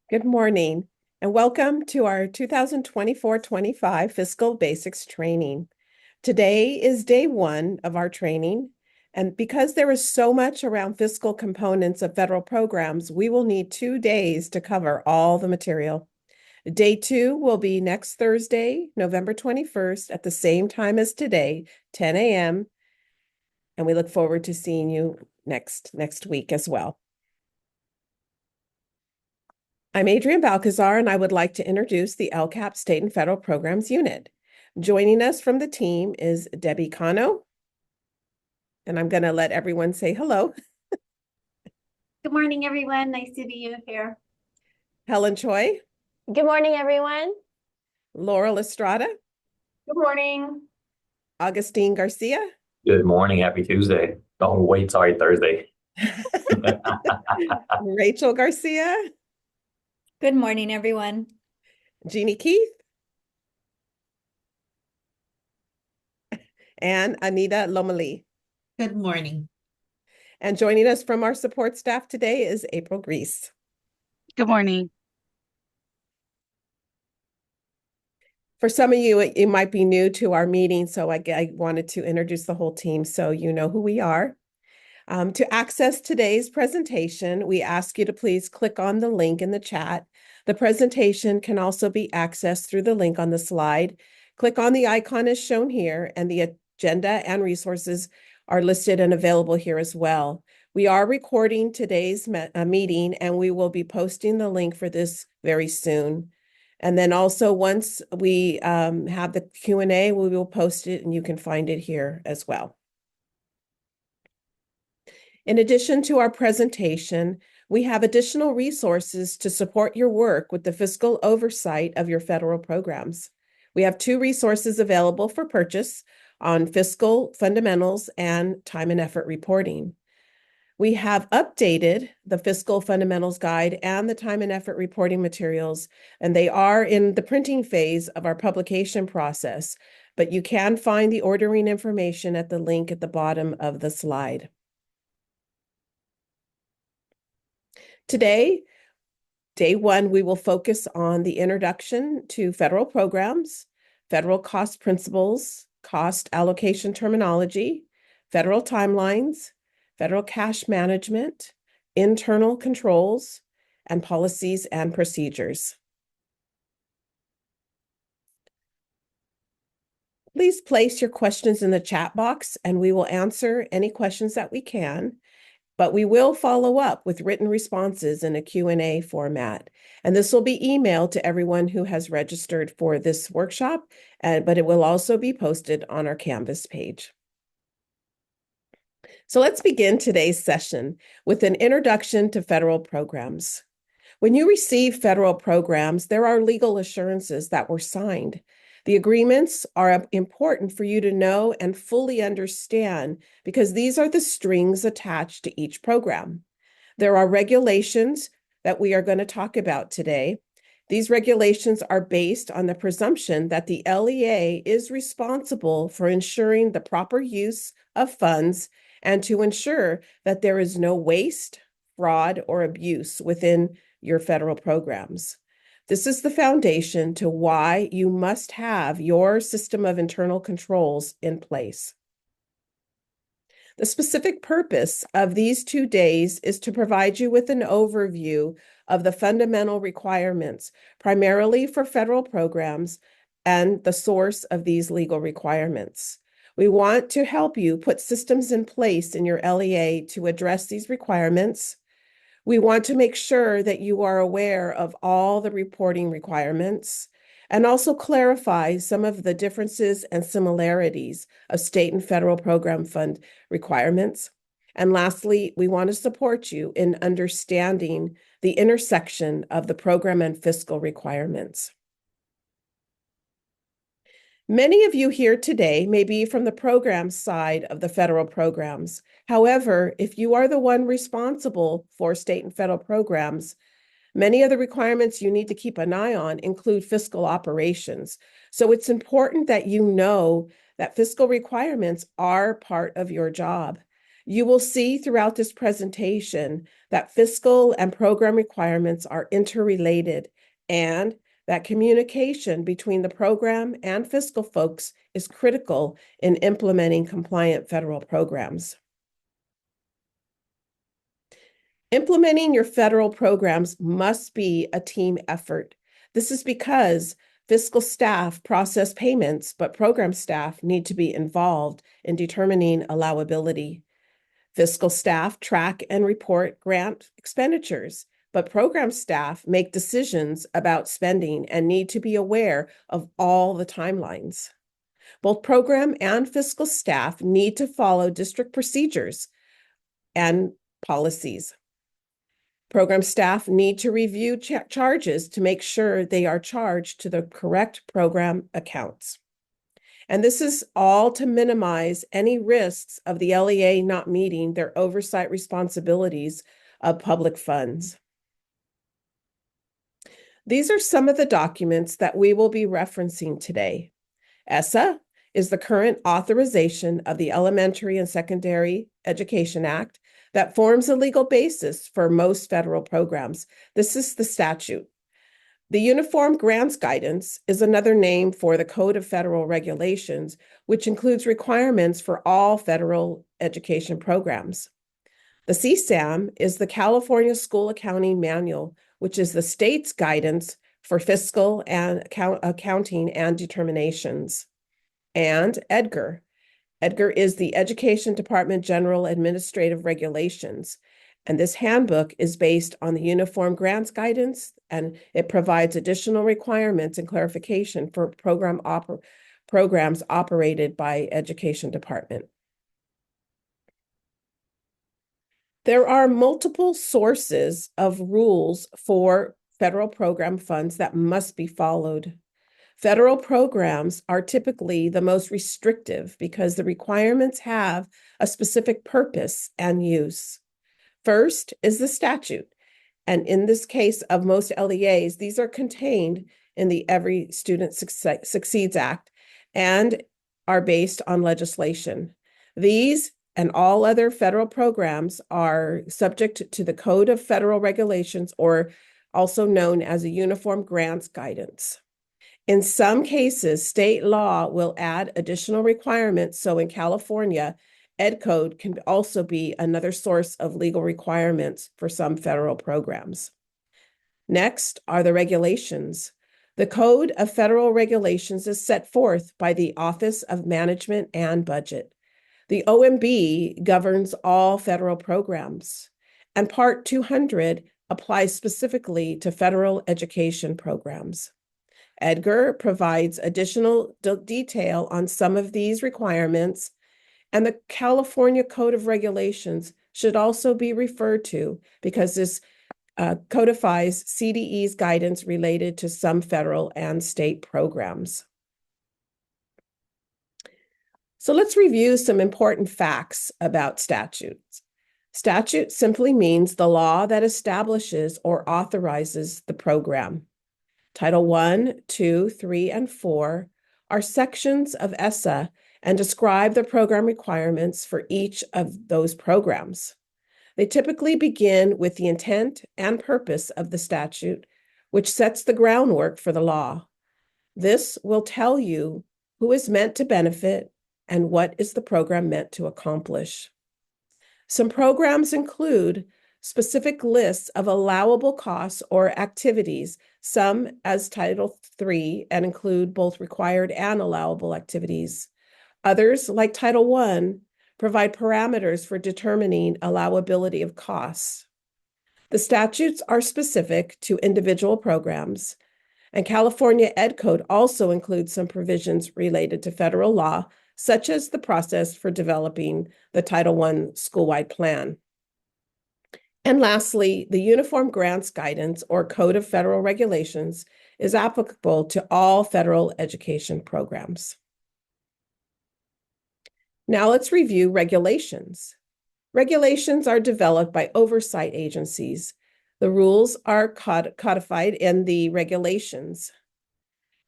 Good morning, and welcome to our 2024-25 Fiscal Basics Training. Today is day one of our training, and because there is so much around fiscal components of federal programs, we will need 2 days to cover all the material. Day two will be next Thursday, November 21st, at the same time as today, 10 a.m., and we look forward to seeing you next week as well. I'm Adrienne Balcazar, and I would like to introduce the LCAP-State and Federal Programs Unit. Joining us from the team is Debbie Cano, and I'm going to let everyone say hello. Good morning, everyone. Nice to be here. Helen Choi, Good morning, everyone. Laurel Estrada, Good morning. Augustine Garcia, Good morning. Happy Tuesday. Oh, wait, sorry, Thursday. Rachel Garcia, Good morning, everyone. Jeannie Keith, and Anita Lomeli. Good morning. And joining us from our support staff today is April Grease. Good morning. For some of you, it might be new to our meeting, so I wanted to introduce the whole team so you know who we are. To access today's presentation, we ask you to please click on the link in the chat. The presentation can also be accessed through the link on the slide. Click on the icon as shown here, and the agenda and resources are listed and available here as well. We are recording today's meeting, and we will be posting the link for this very soon. And then also once we have the Q&A, we will post it and you can find it here as well. In addition to our presentation, we have additional resources to support your work with the fiscal oversight of your federal programs. We have 2 resources available for purchase on fiscal fundamentals and time and effort reporting. We have updated the Fiscal Fundamentals Guide and the Time and Effort Reporting materials, and they are in the printing phase of our publication process, but you can find the ordering information at the link at the bottom of the slide. Today, day one, we will focus on the introduction to federal programs, federal cost principles, cost allocation terminology, federal timelines, federal cash management, internal controls, and policies and procedures. Please place your questions in the chat box and we will answer any questions that we can, but we will follow up with written responses in a Q&A format. And this will be emailed to everyone who has registered for this workshop, but it will also be posted on our Canvas page. So let's begin today's session with an introduction to federal programs. When you receive federal programs, there are legal assurances that were signed. The agreements are important for you to know and fully understand because these are the strings attached to each program. There are regulations that we are going to talk about today. These regulations are based on the presumption that the LEA is responsible for ensuring the proper use of funds and to ensure that there is no waste, fraud, or abuse within your federal programs. This is the foundation to why you must have your system of internal controls in place. The specific purpose of these 2 days is to provide you with an overview of the fundamental requirements, primarily for federal programs, and the source of these legal requirements. We want to help you put systems in place in your LEA to address these requirements. We want to make sure that you are aware of all the reporting requirements and also clarify some of the differences and similarities of state and federal program fund requirements. And lastly, we want to support you in understanding the intersection of the program and fiscal requirements. Many of you here today may be from the program side of the federal programs. However, if you are the one responsible for state and federal programs, many of the requirements you need to keep an eye on include fiscal operations. So it's important that you know that fiscal requirements are part of your job. You will see throughout this presentation that fiscal and program requirements are interrelated and that communication between the program and fiscal folks is critical in implementing compliant federal programs. Implementing your federal programs must be a team effort. This is because fiscal staff process payments, but program staff need to be involved in determining allowability. Fiscal staff track and report grant expenditures, but program staff make decisions about spending and need to be aware of all the timelines. Both program and fiscal staff need to follow district procedures and policies. Program staff need to review charges to make sure they are charged to the correct program accounts. And this is all to minimize any risks of the LEA not meeting their oversight responsibilities of public funds. These are some of the documents that we will be referencing today. ESSA is the current authorization of the Elementary and Secondary Education Act that forms a legal basis for most federal programs. This is the statute. The Uniform Grants Guidance is another name for the Code of Federal Regulations, which includes requirements for all federal education programs. The CSAM is the California School Accounting Manual, which is the state's guidance for fiscal and accounting and determinations. And EDGAR. EDGAR is the Education Department General Administrative Regulations. And this handbook is based on the Uniform Grants Guidance, and it provides additional requirements and clarification for programs operated by Education Department. There are multiple sources of rules for federal program funds that must be followed. Federal programs are typically the most restrictive because the requirements have a specific purpose and use. First is the statute, and in this case of most LEAs, these are contained in the Every Student Succeeds Act and are based on legislation. These and all other federal programs are subject to the Code of Federal Regulations, or also known as a Uniform Grants Guidance. In some cases, state law will add additional requirements. So in California, Ed Code can also be another source of legal requirements for some federal programs. Next are the regulations. The Code of Federal Regulations is set forth by the Office of Management and Budget. The OMB governs all federal programs, and Part 200 applies specifically to federal education programs. EDGAR provides additional detail on some of these requirements, and the California Code of Regulations should also be referred to because this codifies CDE's guidance related to some federal and state programs. So let's review some important facts about statutes. Statute simply means the law that establishes or authorizes the program. Title 1, 2, 3, and 4 are sections of ESSA and describe the program requirements for each of those programs. They typically begin with the intent and purpose of the statute, which sets the groundwork for the law. This will tell you who is meant to benefit and what is the program meant to accomplish. Some programs include specific lists of allowable costs or activities, some as Title III, and include both required and allowable activities. Others, like Title I, provide parameters for determining allowability of costs. The statutes are specific to individual programs, and California Ed Code also includes some provisions related to federal law, such as the process for developing the Title I school-wide plan. And lastly, the Uniform Grants Guidance, or Code of Federal Regulations, is applicable to all federal education programs. Now let's review regulations. Regulations are developed by oversight agencies. The rules are codified in the regulations.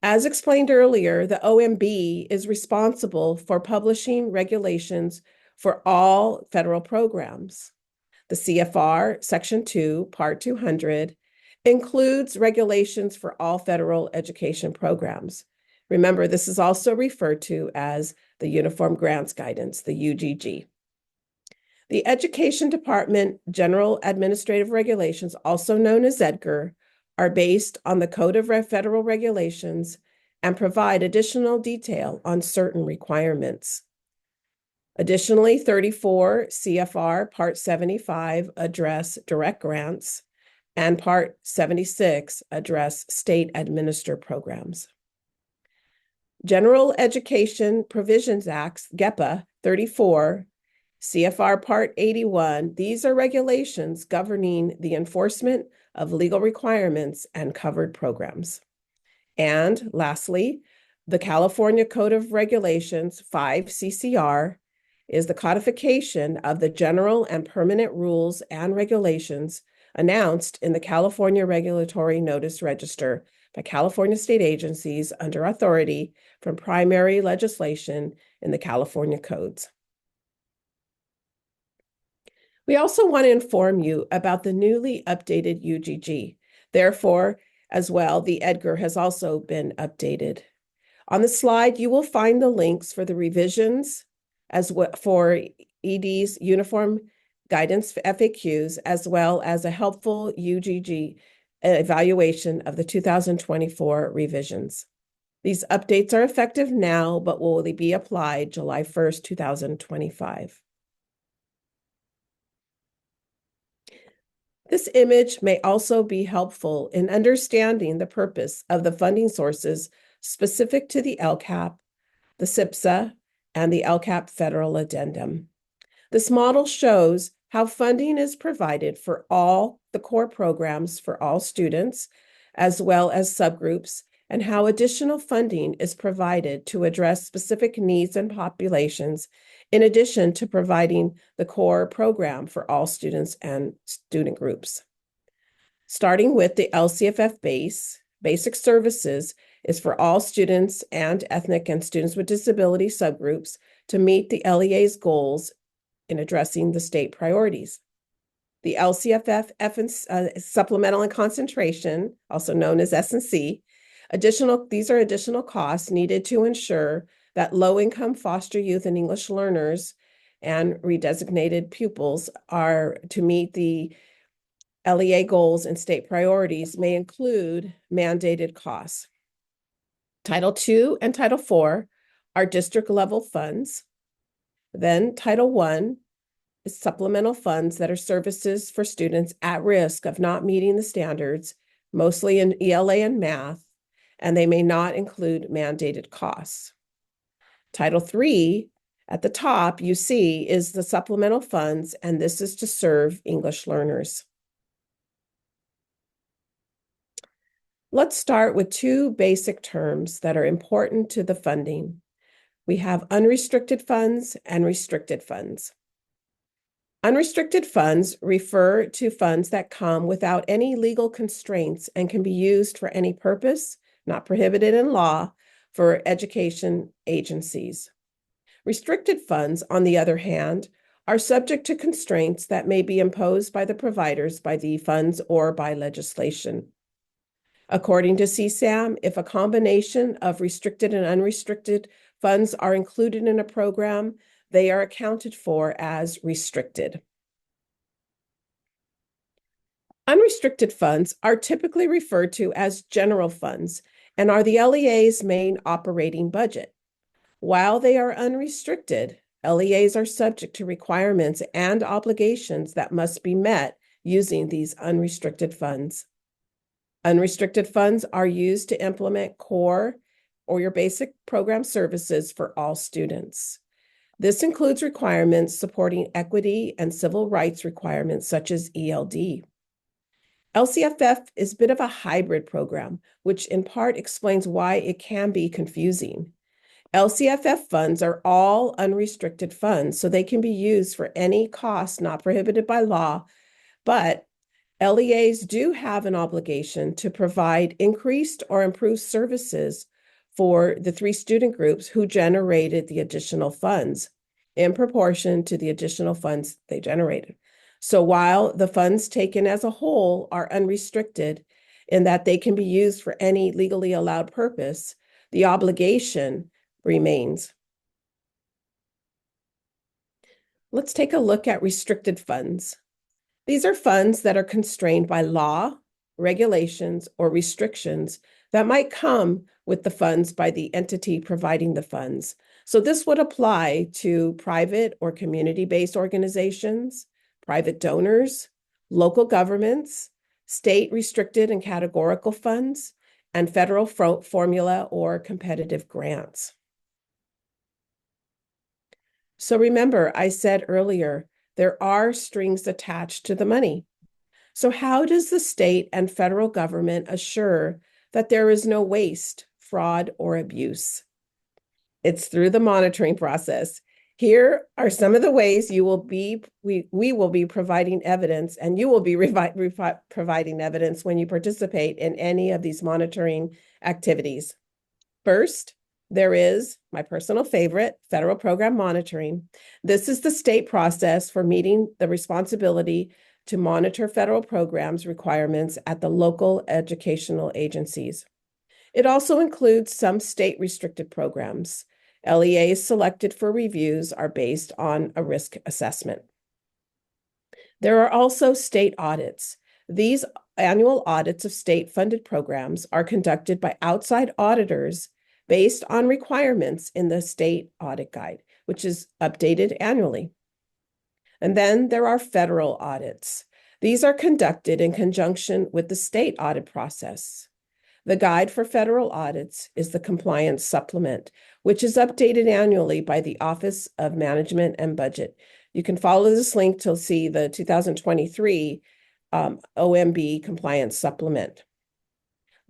As explained earlier, the OMB is responsible for publishing regulations for all federal programs. The CFR Section 2, Part 200, includes regulations for all federal education programs. Remember, this is also referred to as the Uniform Grants Guidance, the UGG. The Education Department General Administrative Regulations, also known as EDGAR, are based on the Code of Federal Regulations and provide additional detail on certain requirements. Additionally, 34 CFR Part 75 address direct grants, and Part 76 address state administered programs. General Education Provisions Acts, GEPA 34, CFR Part 81, these are regulations governing the enforcement of legal requirements and covered programs. And lastly, the California Code of Regulations 5 CCR is the codification of the general and permanent rules and regulations announced in the California Regulatory Notice Register by California state agencies under authority from primary legislation in the California codes. We also want to inform you about the newly updated UGG. Therefore, as well, the EDGAR has also been updated. On the slide, you will find the links for the revisions as well for ED's uniform guidance FAQs, as well as a helpful UGG evaluation of the 2024 revisions. These updates are effective now, but will be applied July 1st, 2025. This image may also be helpful in understanding the purpose of the funding sources specific to the LCAP, the SIPSA, and the LCAP Federal Addendum. This model shows how funding is provided for all the core programs for all students, as well as subgroups, and how additional funding is provided to address specific needs and populations, in addition to providing the core program for all students and student groups. Starting with the LCFF basic services is for all students and ethnic and students with disability subgroups to meet the LEA's goals in addressing the state priorities. The LCFF supplemental and concentration, also known as S&C, these are additional costs needed to ensure that low-income foster youth and English learners and redesignated pupils are to meet the LEA goals and state priorities may include mandated costs. Title II and Title IV are district-level funds. Then Title I is supplemental funds that are services for students at risk of not meeting the standards, mostly in ELA and math, and they may not include mandated costs. Title III, at the top, you see, is the supplemental funds, and this is to serve English learners. Let's start with two basic terms that are important to the funding. We have unrestricted funds and restricted funds. Unrestricted funds refer to funds that come without any legal constraints and can be used for any purpose, not prohibited in law, for education agencies. Restricted funds, on the other hand, are subject to constraints that may be imposed by the providers, by the funds, or by legislation. According to CSAM, if a combination of restricted and unrestricted funds are included in a program, they are accounted for as restricted. Unrestricted funds are typically referred to as general funds and are the LEA's main operating budget. While they are unrestricted, LEAs are subject to requirements and obligations that must be met using these unrestricted funds. Unrestricted funds are used to implement core or your basic program services for all students. This includes requirements supporting equity and civil rights requirements such as ELD. LCFF is a bit of a hybrid program, which in part explains why it can be confusing. LCFF funds are all unrestricted funds, so they can be used for any cost not prohibited by law, but LEAs do have an obligation to provide increased or improved services for the 3 student groups who generated the additional funds. in proportion to the additional funds they generated. So while the funds taken as a whole are unrestricted in that they can be used for any legally allowed purpose, the obligation remains. Let's take a look at restricted funds. These are funds that are constrained by law, regulations, or restrictions that might come with the funds by the entity providing the funds. So this would apply to private or community-based organizations, private donors, local governments, state restricted and categorical funds, and federal formula or competitive grants. So remember, I said earlier, there are strings attached to the money. So how does the state and federal government assure that there is no waste, fraud, or abuse? It's through the monitoring process. Here are some of the ways we will be providing evidence, and you will be providing evidence when you participate in any of these monitoring activities. First, there is my personal favorite, federal program monitoring. This is the state process for meeting the responsibility to monitor federal programs requirements at the local educational agencies. It also includes some state restricted programs. LEAs selected for reviews are based on a risk assessment. There are also state audits. These annual audits of state-funded programs are conducted by outside auditors based on requirements in the state audit guide, which is updated annually. And then there are federal audits. These are conducted in conjunction with the state audit process. The guide for federal audits is the compliance supplement, which is updated annually by the Office of Management and Budget. You can follow this link to see the 2023 OMB compliance supplement.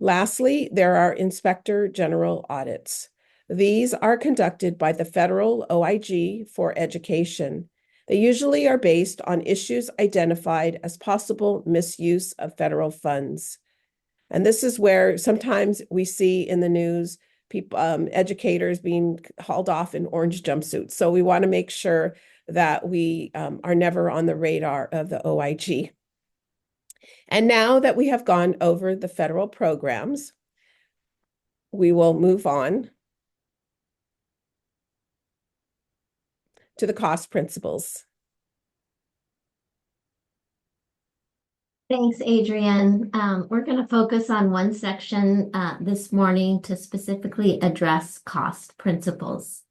Lastly, there are Inspector General audits. These are conducted by the federal OIG for education. They usually are based on issues identified as possible misuse of federal funds. And this is where sometimes we see in the news people, educators being hauled off in orange jumpsuits. So we want to make sure that we are never on the radar of the OIG. And now that we have gone over the federal programs, we will move on to the cost principles. Thanks, Adrienne. We're going to focus on one section this morning to specifically address cost principles.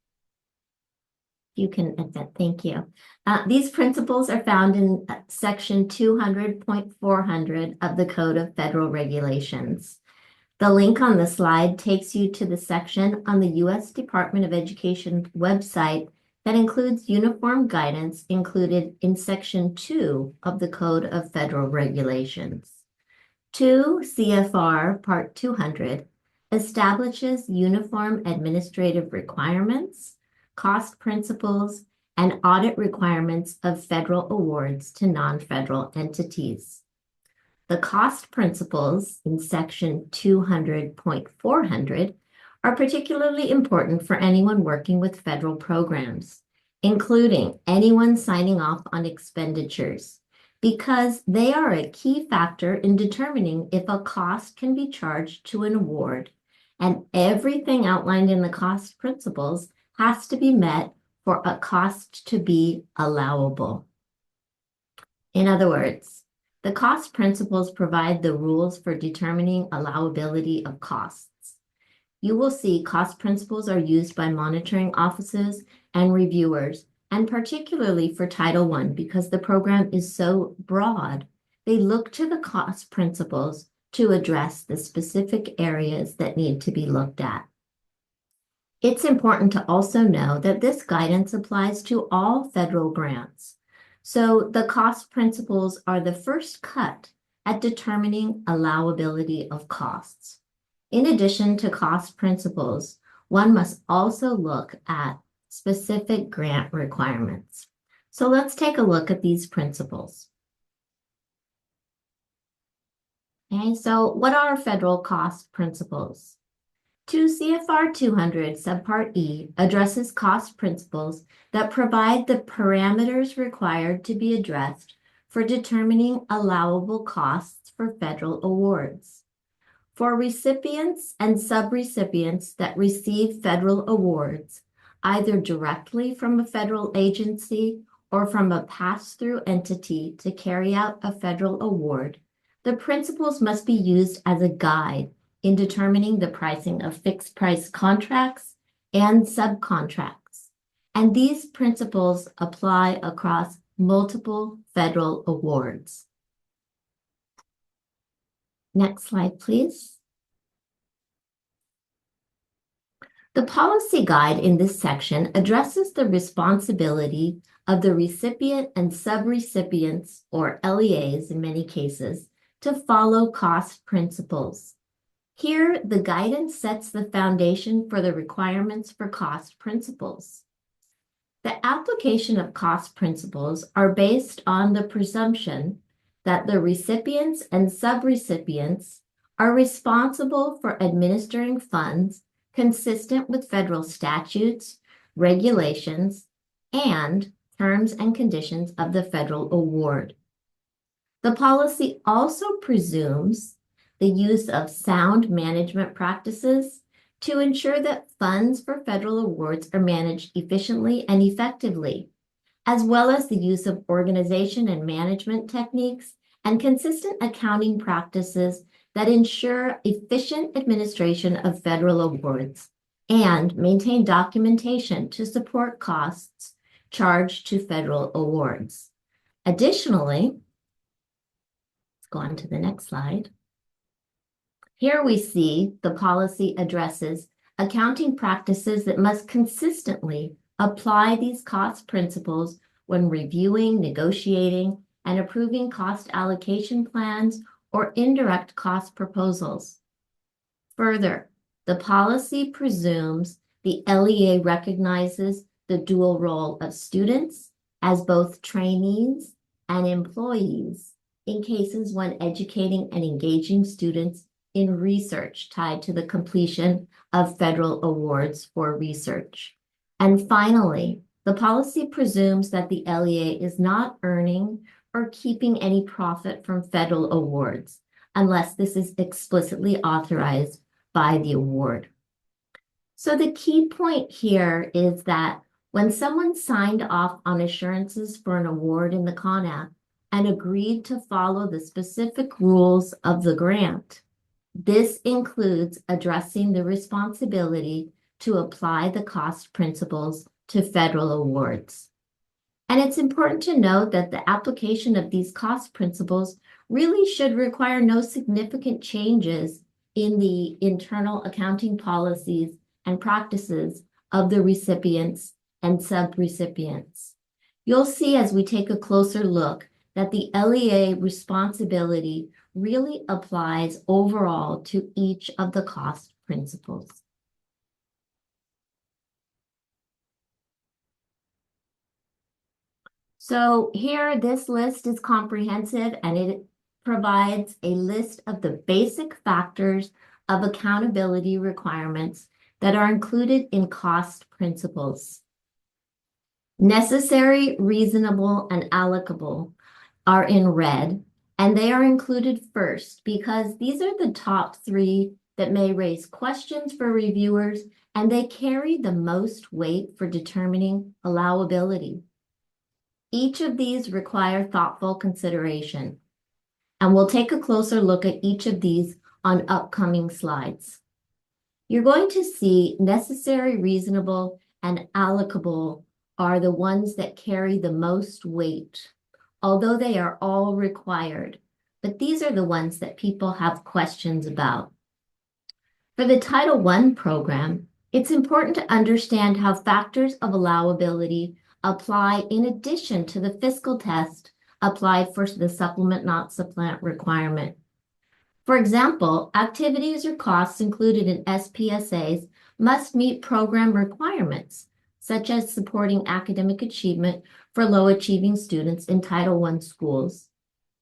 You can admit, thank you. These principles are found in section 200.400 of the Code of Federal Regulations. The link on the slide takes you to the section on the U.S. Department of Education website that includes uniform guidance included in section 2 of the Code of Federal Regulations. 2 CFR Part 200 establishes uniform administrative requirements, cost principles, and audit requirements of federal awards to non-federal entities. The cost principles in section 200.400 are particularly important for anyone working with federal programs, including anyone signing off on expenditures, because they are a key factor in determining if a cost can be charged to an award, and everything outlined in the cost principles has to be met for a cost to be allowable. In other words, the cost principles provide the rules for determining allowability of costs. You will see cost principles are used by monitoring offices and reviewers, and particularly for Title I, because the program is so broad, they look to the cost principles to address the specific areas that need to be looked at. It's important to also know that this guidance applies to all federal grants. So the cost principles are the first cut at determining allowability of costs. In addition to cost principles, one must also look at specific grant requirements. So let's take a look at these principles. Okay, so what are federal cost principles? 2 CFR 200 Subpart E addresses cost principles that provide the parameters required to be addressed for determining allowable costs for federal awards. For recipients and subrecipients that receive federal awards, either directly from a federal agency or from a pass-through entity to carry out a federal award, the principles must be used as a guide in determining the pricing of fixed-price contracts and subcontracts. And these principles apply across multiple federal awards. Next slide, please. The policy guide in this section addresses the responsibility of the recipient and subrecipients, or LEAs in many cases, to follow cost principles. Here, the guidance sets the foundation for the requirements for cost principles. The application of cost principles are based on the presumption that the recipients and subrecipients are responsible for administering funds consistent with federal statutes, regulations, and terms and conditions of the federal award. The policy also presumes the use of sound management practices to ensure that funds for federal awards are managed efficiently and effectively, as well as the use of organization and management techniques and consistent accounting practices that ensure efficient administration of federal awards and maintain documentation to support costs charged to federal awards. Additionally, let's go on to the next slide. Here we see the policy addresses accounting practices that must consistently apply these cost principles when reviewing, negotiating, and approving cost allocation plans or indirect cost proposals. Further, the policy presumes the LEA recognizes the dual role of students as both trainees and employees in cases when educating and engaging students in research tied to the completion of federal awards for research. And finally, the policy presumes that the LEA is not earning or keeping any profit from federal awards unless this is explicitly authorized by the award. So the key point here is that when someone signed off on assurances for an award in the CONAP and agreed to follow the specific rules of the grant, this includes addressing the responsibility to apply the cost principles to federal awards. And it's important to note that the application of these cost principles really should require no significant changes in the internal accounting policies and practices of the recipients and subrecipients. You'll see as we take a closer look that the LEA responsibility really applies overall to each of the cost principles. So here, this list is comprehensive and it provides a list of the basic factors of accountability requirements that are included in cost principles. Necessary, reasonable, and allocable are in red, and they are included first because these are the top three that may raise questions for reviewers, and they carry the most weight for determining allowability. Each of these require thoughtful consideration, and we'll take a closer look at each of these on upcoming slides. You're going to see necessary, reasonable, and allocable are the ones that carry the most weight, although they are all required, but these are the ones that people have questions about. For the Title I program, it's important to understand how factors of allowability apply in addition to the fiscal test applied for the supplement not supplant requirement. For example, activities or costs included in SPSAs must meet program requirements, such as supporting academic achievement for low-achieving students in Title I schools,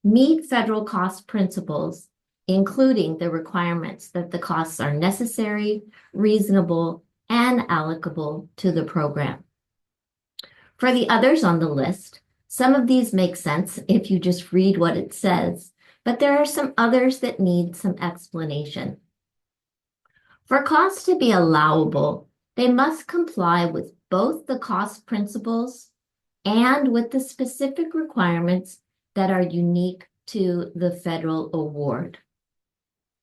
meet federal cost principles, including the requirements that the costs are necessary, reasonable, and allocable to the program. For the others on the list, some of these make sense if you just read what it says, but there are some others that need some explanation. For costs to be allowable, they must comply with both the cost principles and with the specific requirements that are unique to the federal award.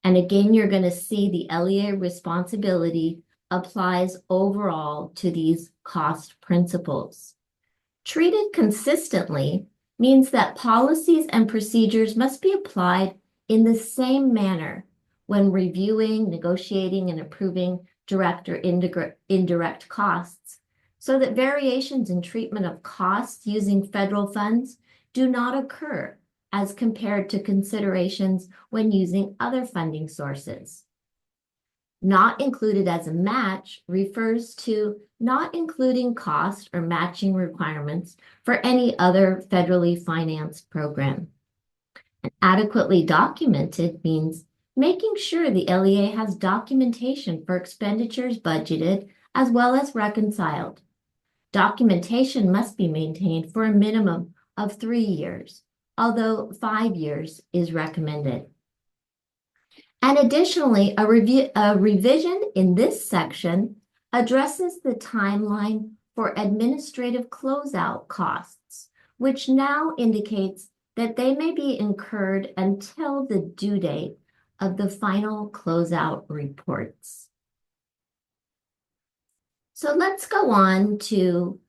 And again, you're going to see the LEA responsibility applies overall to these cost principles. Treated consistently means that policies and procedures must be applied in the same manner when reviewing, negotiating, and approving direct or indirect costs, so that variations in treatment of costs using federal funds do not occur as compared to considerations when using other funding sources. Not included as a match refers to not including cost or matching requirements for any other federally financed program. And adequately documented means making sure the LEA has documentation for expenditures budgeted as well as reconciled. Documentation must be maintained for a minimum of 3 years, although 5 years is recommended. And additionally, a revision in this section addresses the timeline for administrative closeout costs, which now indicates that they may be incurred until the due date of the final closeout reports. So let's go on to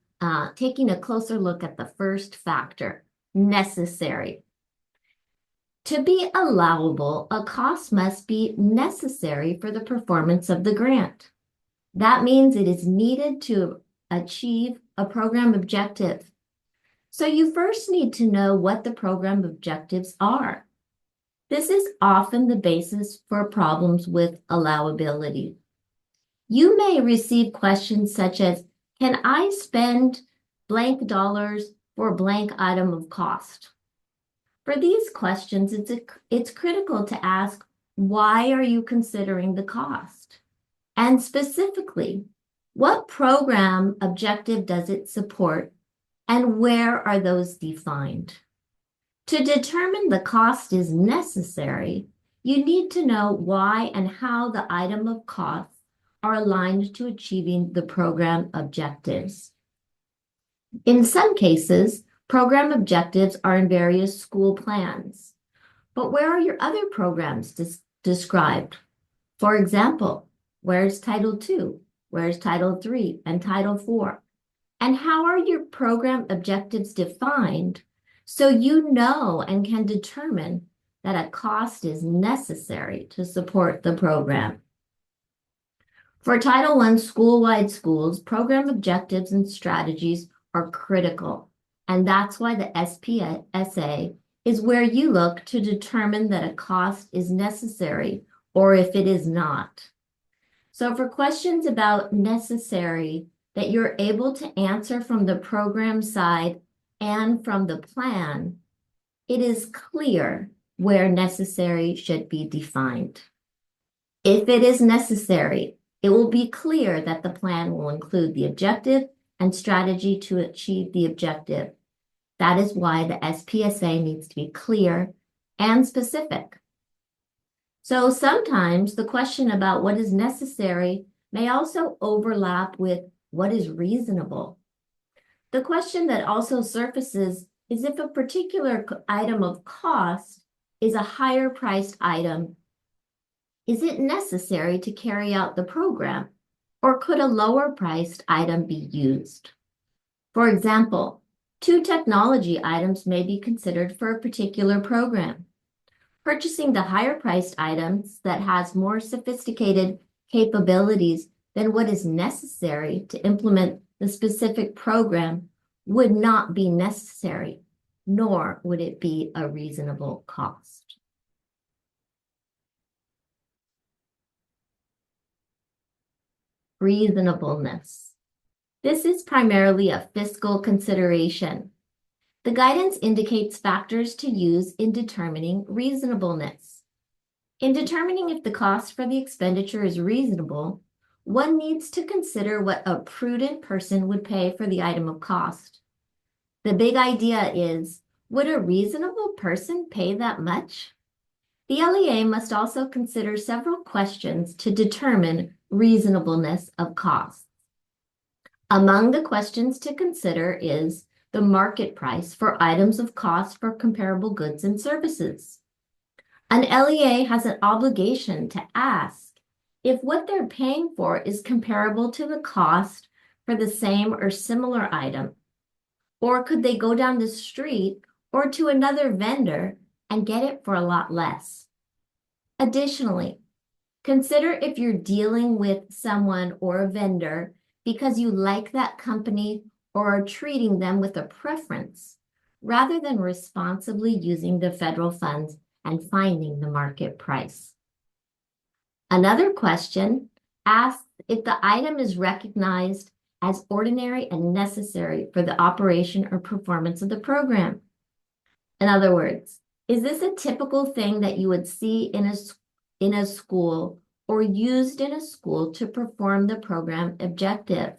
taking a closer look at the first factor, necessary. To be allowable, a cost must be necessary for the performance of the grant. That means it is needed to achieve a program objective. So you first need to know what the program objectives are. This is often the basis for problems with allowability. You may receive questions such as, can I spend blank dollars for blank item of cost? For these questions, it's critical to ask, why are you considering the cost? And specifically, what program objective does it support, and where are those defined? To determine the cost is necessary, you need to know why and how the item of cost are aligned to achieving the program objectives. In some cases, program objectives are in various school plans. But where are your other programs described? For example, where's Title II? Where's Title III and Title IV? And how are your program objectives defined so you know and can determine that a cost is necessary to support the program? For Title I school-wide schools, program objectives and strategies are critical. And that's why the SPSA is where you look to determine that a cost is necessary or if it is not. So for questions about necessary that you're able to answer from the program side and from the plan, it is clear where necessary should be defined. If it is necessary, it will be clear that the plan will include the objective and strategy to achieve the objective. That is why the SPSA needs to be clear and specific. So sometimes the question about what is necessary may also overlap with what is reasonable. The question that also surfaces is if a particular item of cost is a higher priced item, is it necessary to carry out the program? Or could a lower priced item be used? For example, 2 technology items may be considered for a particular program. Purchasing the higher priced items that has more sophisticated capabilities than what is necessary to implement the specific program would not be necessary, nor would it be a reasonable cost. Reasonableness. This is primarily a fiscal consideration. The guidance indicates factors to use in determining reasonableness. In determining if the cost for the expenditure is reasonable, one needs to consider what a prudent person would pay for the item of cost. The big idea is, would a reasonable person pay that much? The LEA must also consider several questions to determine reasonableness of costs. Among the questions to consider is the market price for items of cost for comparable goods and services. An LEA has an obligation to ask if what they're paying for is comparable to the cost for the same or similar item, or could they go down the street or to another vendor and get it for a lot less. Additionally, consider if you're dealing with someone or a vendor because you like that company or are treating them with a preference, rather than responsibly using the federal funds and finding the market price. Another question asks if the item is recognized as ordinary and necessary for the operation or performance of the program. In other words, is this a typical thing that you would see in a school or used in a school to perform the program objective?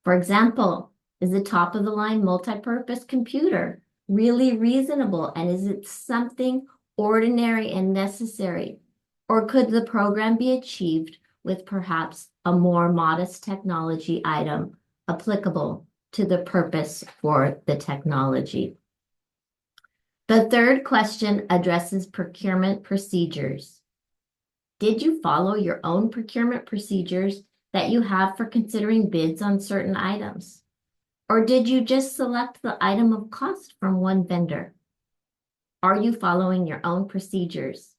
For example, is the top-of-the-line multi-purpose computer really reasonable, and is it something ordinary and necessary? Or could the program be achieved with perhaps a more modest technology item applicable to the purpose for the technology? The third question addresses procurement procedures. Did you follow your own procurement procedures that you have for considering bids on certain items? Or did you just select the item of cost from one vendor? Are you following your own procedures?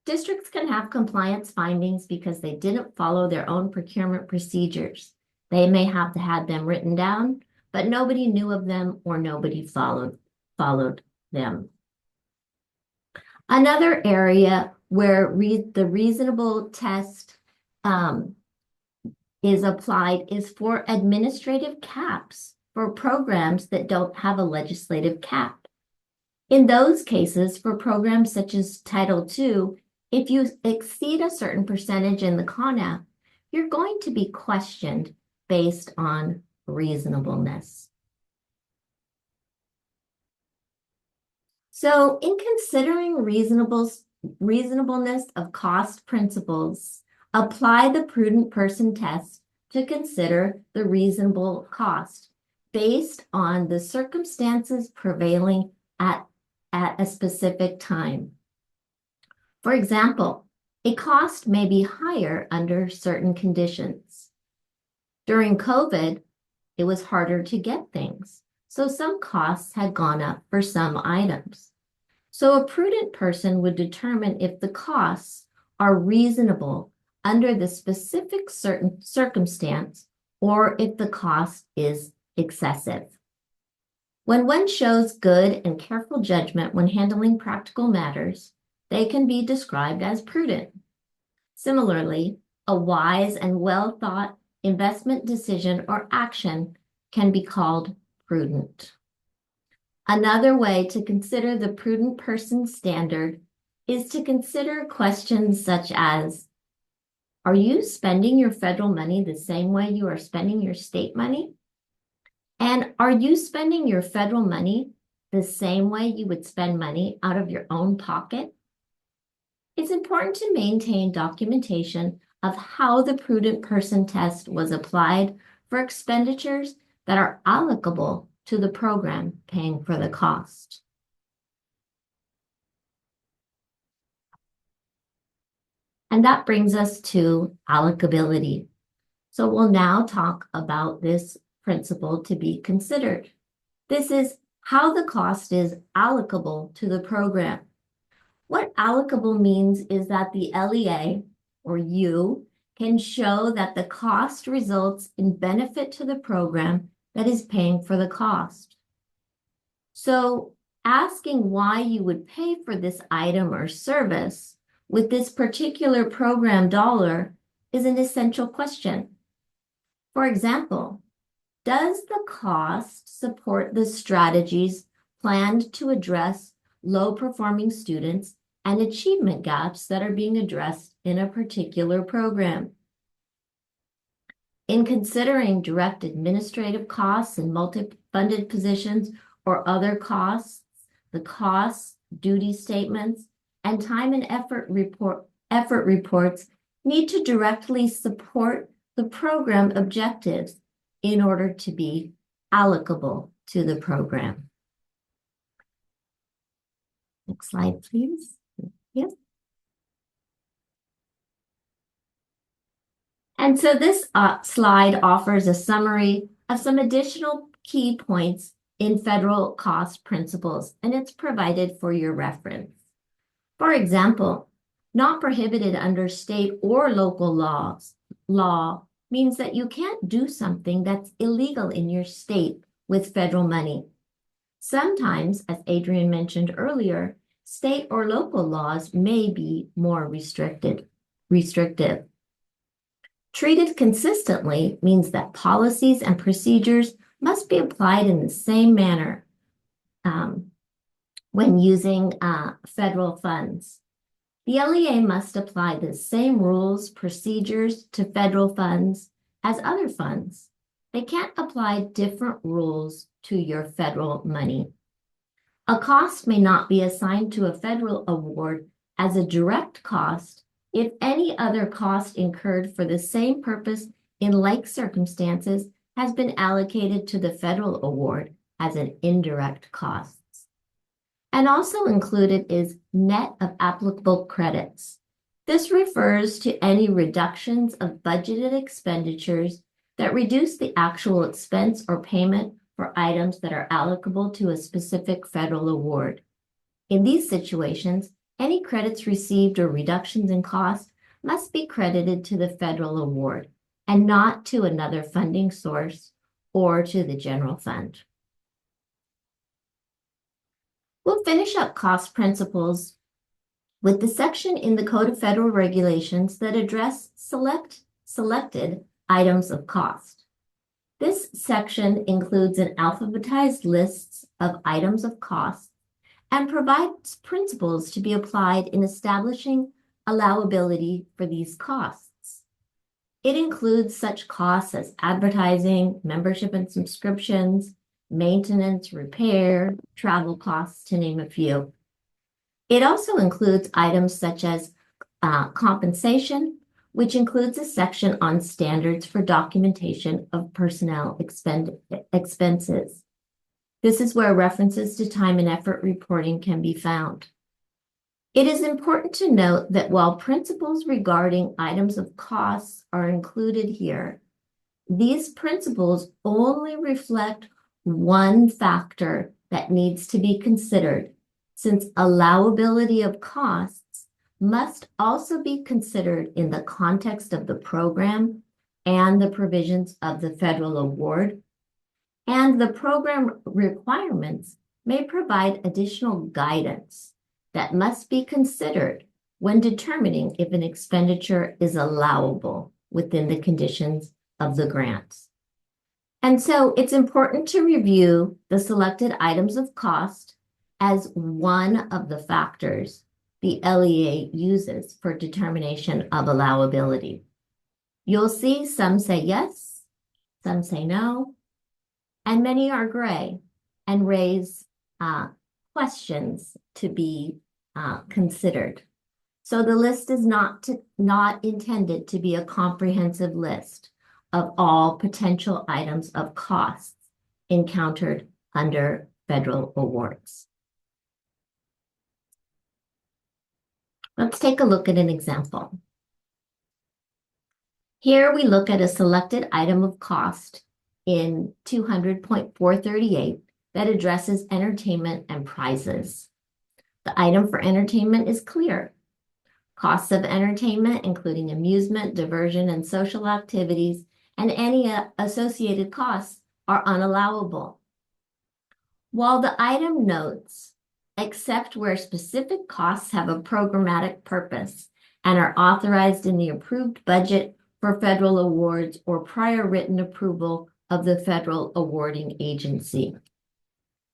Districts can have compliance findings because they didn't follow their own procurement procedures. They may have had them written down, but nobody knew of them or nobody followed them. Another area where the reasonable test is applied is for administrative caps for programs that don't have a legislative cap. In those cases, for programs such as Title II, if you exceed a certain percentage in the CONAP, you're going to be questioned based on reasonableness. So in considering reasonableness of cost principles, apply the prudent person test to consider the reasonable cost based on the circumstances prevailing at a specific time. For example, a cost may be higher under certain conditions. During COVID, it was harder to get things, so some costs had gone up for some items. So a prudent person would determine if the costs are reasonable under the specific certain circumstance or if the cost is excessive. When one shows good and careful judgment when handling practical matters, they can be described as prudent. Similarly, a wise and well-thought investment decision or action can be called prudent. Another way to consider the prudent person standard is to consider questions such as, are you spending your federal money the same way you are spending your state money? And are you spending your federal money the same way you would spend money out of your own pocket? It's important to maintain documentation of how the prudent person test was applied for expenditures that are allocable to the program paying for the cost. And that brings us to allocability. So we'll now talk about this principle to be considered. This is how the cost is allocable to the program. What allocable means is that the LEA, or you, can show that the cost results in benefit to the program that is paying for the cost. So asking why you would pay for this item or service with this particular program dollar is an essential question. For example, does the cost support the strategies planned to address low-performing students and achievement gaps that are being addressed in a particular program. In considering direct administrative costs and multi-funded positions or other costs, the costs, duty statements, and time and effort reports need to directly support the program objectives in order to be allocable to the program. Next slide, please. Yep. And so this slide offers a summary of some additional key points in federal cost principles, and it's provided for your reference. For example, not prohibited under state or local law means that you can't do something that's illegal in your state with federal money. Sometimes, as Adrian mentioned earlier, state or local laws may be more restrictive. Treated consistently means that policies and procedures must be applied in the same manner when using federal funds. The LEA must apply the same rules, procedures to federal funds as other funds. They can't apply different rules to your federal money. A cost may not be assigned to a federal award as a direct cost if any other cost incurred for the same purpose in like circumstances has been allocated to the federal award as an indirect cost. And also included is net of applicable credits. This refers to any reductions of budgeted expenditures that reduce the actual expense or payment for items that are allocable to a specific federal award. In these situations, any credits received or reductions in cost must be credited to the federal award and not to another funding source or to the general fund. We'll finish up cost principles with the section in the Code of Federal Regulations that address selected items of cost. This section includes an alphabetized list of items of cost and provides principles to be applied in establishing allowability for these costs. It includes such costs as advertising, membership and subscriptions, maintenance, repair, travel costs, to name a few. It also includes items such as compensation, which includes a section on standards for documentation of personnel expenses. This is where references to time and effort reporting can be found. It is important to note that while principles regarding items of costs are included here, these principles only reflect one factor that needs to be considered, since allowability of costs must also be considered in the context of the program and the provisions of the federal award, and the program requirements may provide additional guidance that must be considered when determining if an expenditure is allowable within the conditions of the grants. And so it's important to review the selected items of cost as one of the factors the LEA uses for determination of allowability. You'll see some say yes, some say no, and many are gray and raise questions to be considered. So the list is not intended to be a comprehensive list of all potential items of costs encountered under federal awards. Let's take a look at an example. Here we look at a selected item of cost in 200.438 that addresses entertainment and prizes. The item for entertainment is clear. Costs of entertainment, including amusement, diversion, and social activities, and any associated costs are unallowable. While the item notes, except where specific costs have a programmatic purpose and are authorized in the approved budget for federal awards or prior written approval of the federal awarding agency.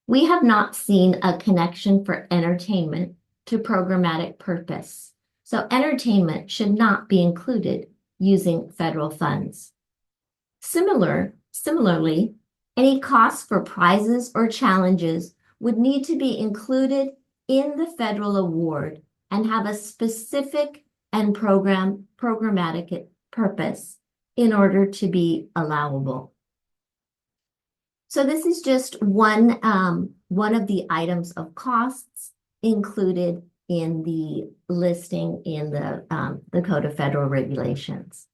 We have not seen a connection for entertainment to programmatic purpose. So entertainment should not be included using federal funds. Similarly, any costs for prizes or challenges would need to be included in the federal award and have a specific and programmatic purpose in order to be allowable. So this is just one of the items of costs included in the listing in the Code of Federal Regulations.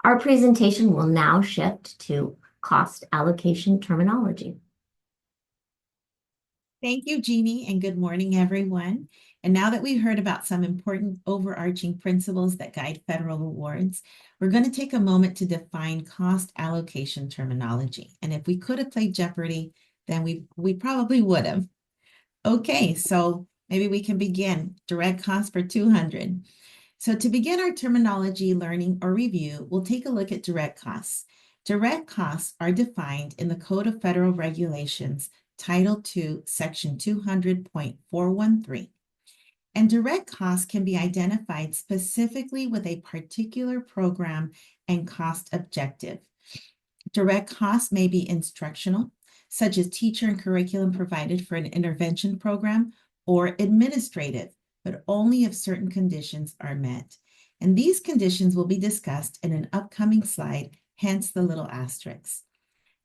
Our presentation will now shift to cost allocation terminology. Thank you, Jeannie, and good morning, everyone. And now that we've heard about some important overarching principles that guide federal awards, we're going to take a moment to define cost allocation terminology. And if we could have played Jeopardy, then we probably would have. Okay, so maybe we can begin. Direct cost for 200. So to begin our terminology learning or review, we'll take a look at direct costs. Direct costs are defined in the Code of Federal Regulations, Title II, Section 200.413. And direct costs can be identified specifically with a particular program and cost objective. Direct costs may be instructional, such as teacher and curriculum provided for an intervention program, or administrative, but only if certain conditions are met. And these conditions will be discussed in an upcoming slide, hence the little asterisks.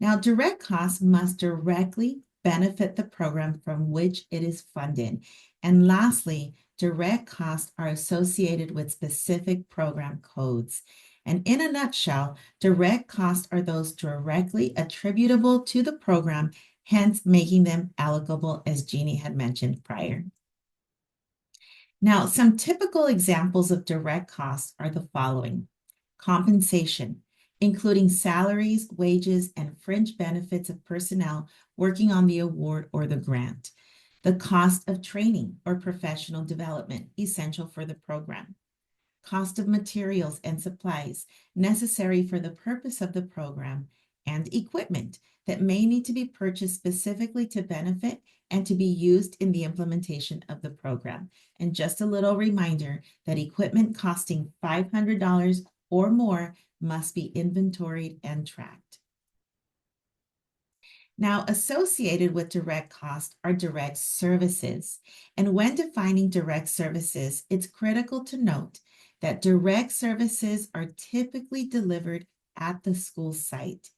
Now, direct costs must directly benefit the program from which it is funded. And lastly, direct costs are associated with specific program codes. And in a nutshell, direct costs are those directly attributable to the program, hence making them allocable, as Jeannie had mentioned prior. Now, some typical examples of direct costs are the following: compensation, including salaries, wages, and fringe benefits of personnel working on the award or the grant. The cost of training or professional development, essential for the program. Cost of materials and supplies necessary for the purpose of the program, and equipment that may need to be purchased specifically to benefit and to be used in the implementation of the program. And just a little reminder that equipment costing $500 or more must be inventoried and tracked. Now, associated with direct cost are direct services. And when defining direct services, it's critical to note that direct services are typically delivered at the school site.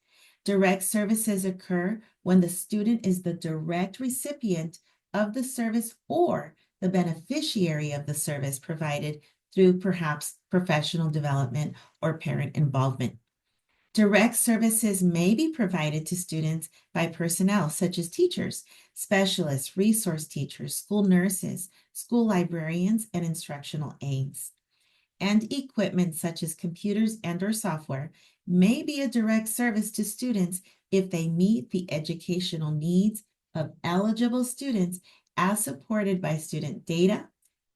Direct services occur when the student is the direct recipient of the service or the beneficiary of the service provided through perhaps professional development or parent involvement. Direct services may be provided to students by personnel such as teachers, specialists, resource teachers, school nurses, school librarians, and instructional aides. And equipment such as computers and/or software may be a direct service to students if they meet the educational needs of eligible students as supported by student data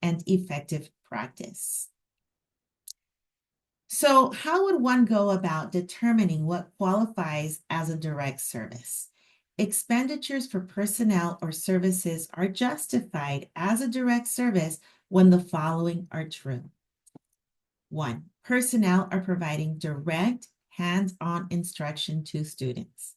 and effective practice. So how would one go about determining what qualifies as a direct service? Expenditures for personnel or services are justified as a direct service when the following are true. 1, personnel are providing direct hands-on instruction to students.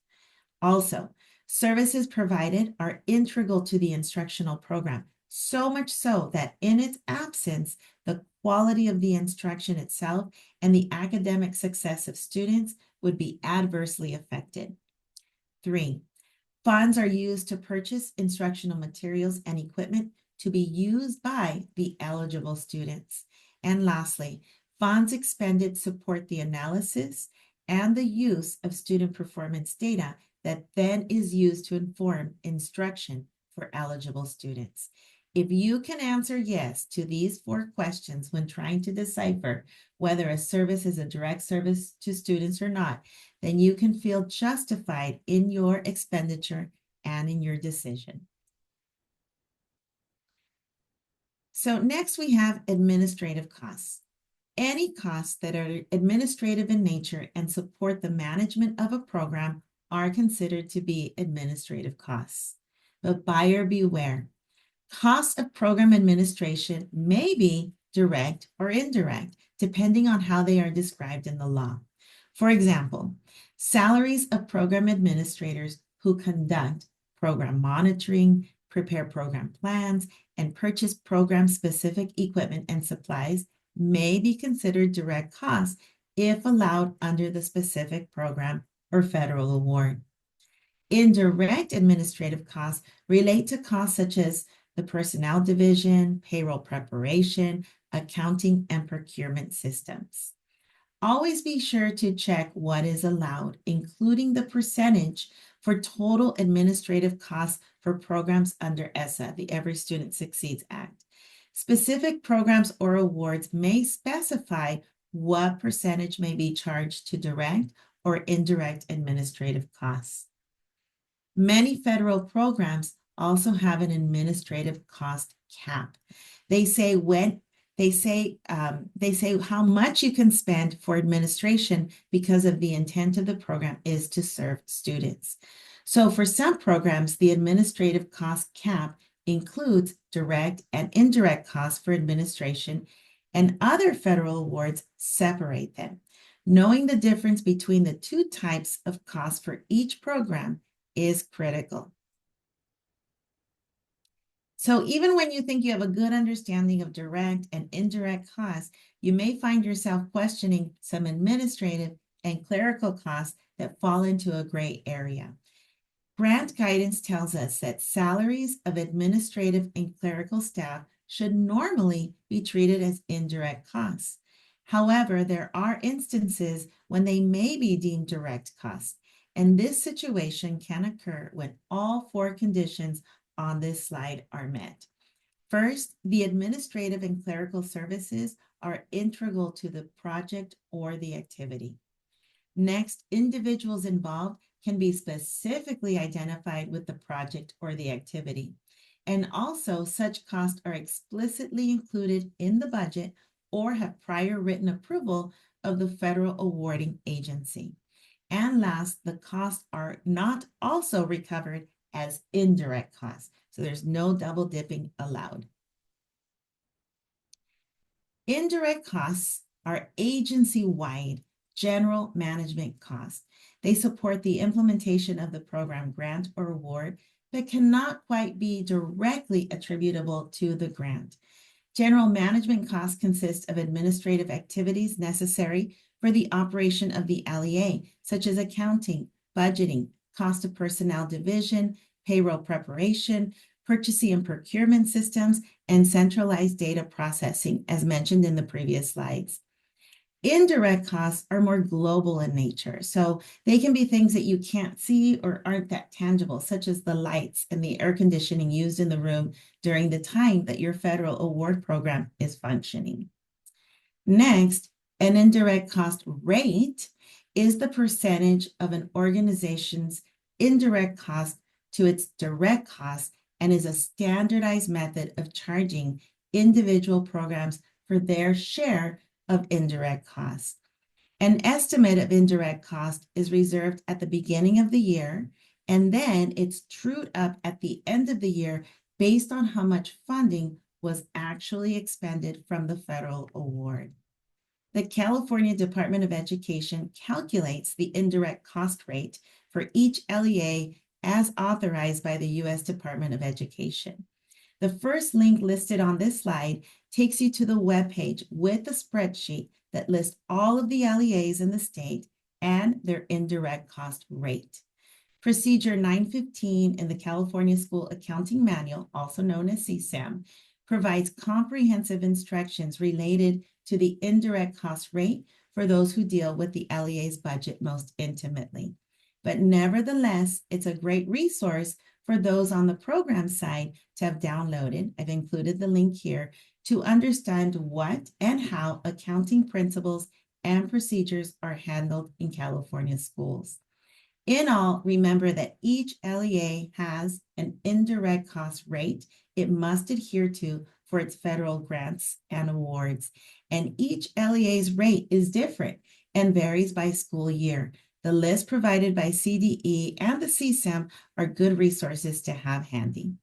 Also, services provided are integral to the instructional program, so much so that in its absence, the quality of the instruction itself and the academic success of students would be adversely affected. 3, funds are used to purchase instructional materials and equipment to be used by the eligible students. And lastly, funds expended support the analysis and the use of student performance data that then is used to inform instruction for eligible students. If you can answer yes to these 4 questions when trying to decipher whether a service is a direct service to students or not, then you can feel justified in your expenditure and in your decision. So next we have administrative costs. Any costs that are administrative in nature and support the management of a program are considered to be administrative costs. But buyer beware. Cost of program administration may be direct or indirect, depending on how they are described in the law. For example, salaries of program administrators who conduct program monitoring, prepare program plans, and purchase program-specific equipment and supplies may be considered direct costs if allowed under the specific program or federal award. Indirect administrative costs relate to costs such as the personnel division, payroll preparation, accounting, and procurement systems. Always be sure to check what is allowed, including the percentage for total administrative costs for programs under ESSA, the Every Student Succeeds Act. Specific programs or awards may specify what percentage may be charged to direct or indirect administrative costs. Many federal programs also have an administrative cost cap. They say how much you can spend for administration because of the intent of the program is to serve students. So for some programs, the administrative cost cap includes direct and indirect costs for administration, and other federal awards separate them. Knowing the difference between the two types of costs for each program is critical. So even when you think you have a good understanding of direct and indirect costs, you may find yourself questioning some administrative and clerical costs that fall into a gray area. Grant guidance tells us that salaries of administrative and clerical staff should normally be treated as indirect costs. However, there are instances when they may be deemed direct costs, and this situation can occur when all four conditions on this slide are met. First, the administrative and clerical services are integral to the project or the activity. Next, individuals involved can be specifically identified with the project or the activity. And also, such costs are explicitly included in the budget or have prior written approval of the federal awarding agency. And last, the costs are not also recovered as indirect costs. So there's no double dipping allowed. Indirect costs are agency-wide general management costs. They support the implementation of the program grant or award, but cannot quite be directly attributable to the grant. General management costs consist of administrative activities necessary for the operation of the LEA, such as accounting, budgeting, cost of personnel division, payroll preparation, purchasing and procurement systems, and centralized data processing, as mentioned in the previous slides. Indirect costs are more global in nature, so they can be things that you can't see or aren't that tangible, such as the lights and the air conditioning used in the room during the time that your federal award program is functioning. Next, an indirect cost rate is the percentage of an organization's indirect cost to its direct cost and is a standardized method of charging individual programs for their share of indirect costs. An estimate of indirect cost is reserved at the beginning of the year, and then it's trued up at the end of the year based on how much funding was actually expended from the federal award. The California Department of Education calculates the indirect cost rate for each LEA as authorized by the U.S. Department of Education. The first link listed on this slide takes you to the webpage with a spreadsheet that lists all of the LEAs in the state and their indirect cost rate. Procedure 915 in the California School Accounting Manual, also known as CSAM, provides comprehensive instructions related to the indirect cost rate for those who deal with the LEA's budget most intimately. But nevertheless, it's a great resource for those on the program side to have downloaded. I've included the link here to understand what and how accounting principles and procedures are handled in California schools. In all, remember that each LEA has an indirect cost rate it must adhere to for its federal grants and awards. And each LEA's rate is different and varies by school year. The list provided by CDE and the CSAM are good resources to have handy.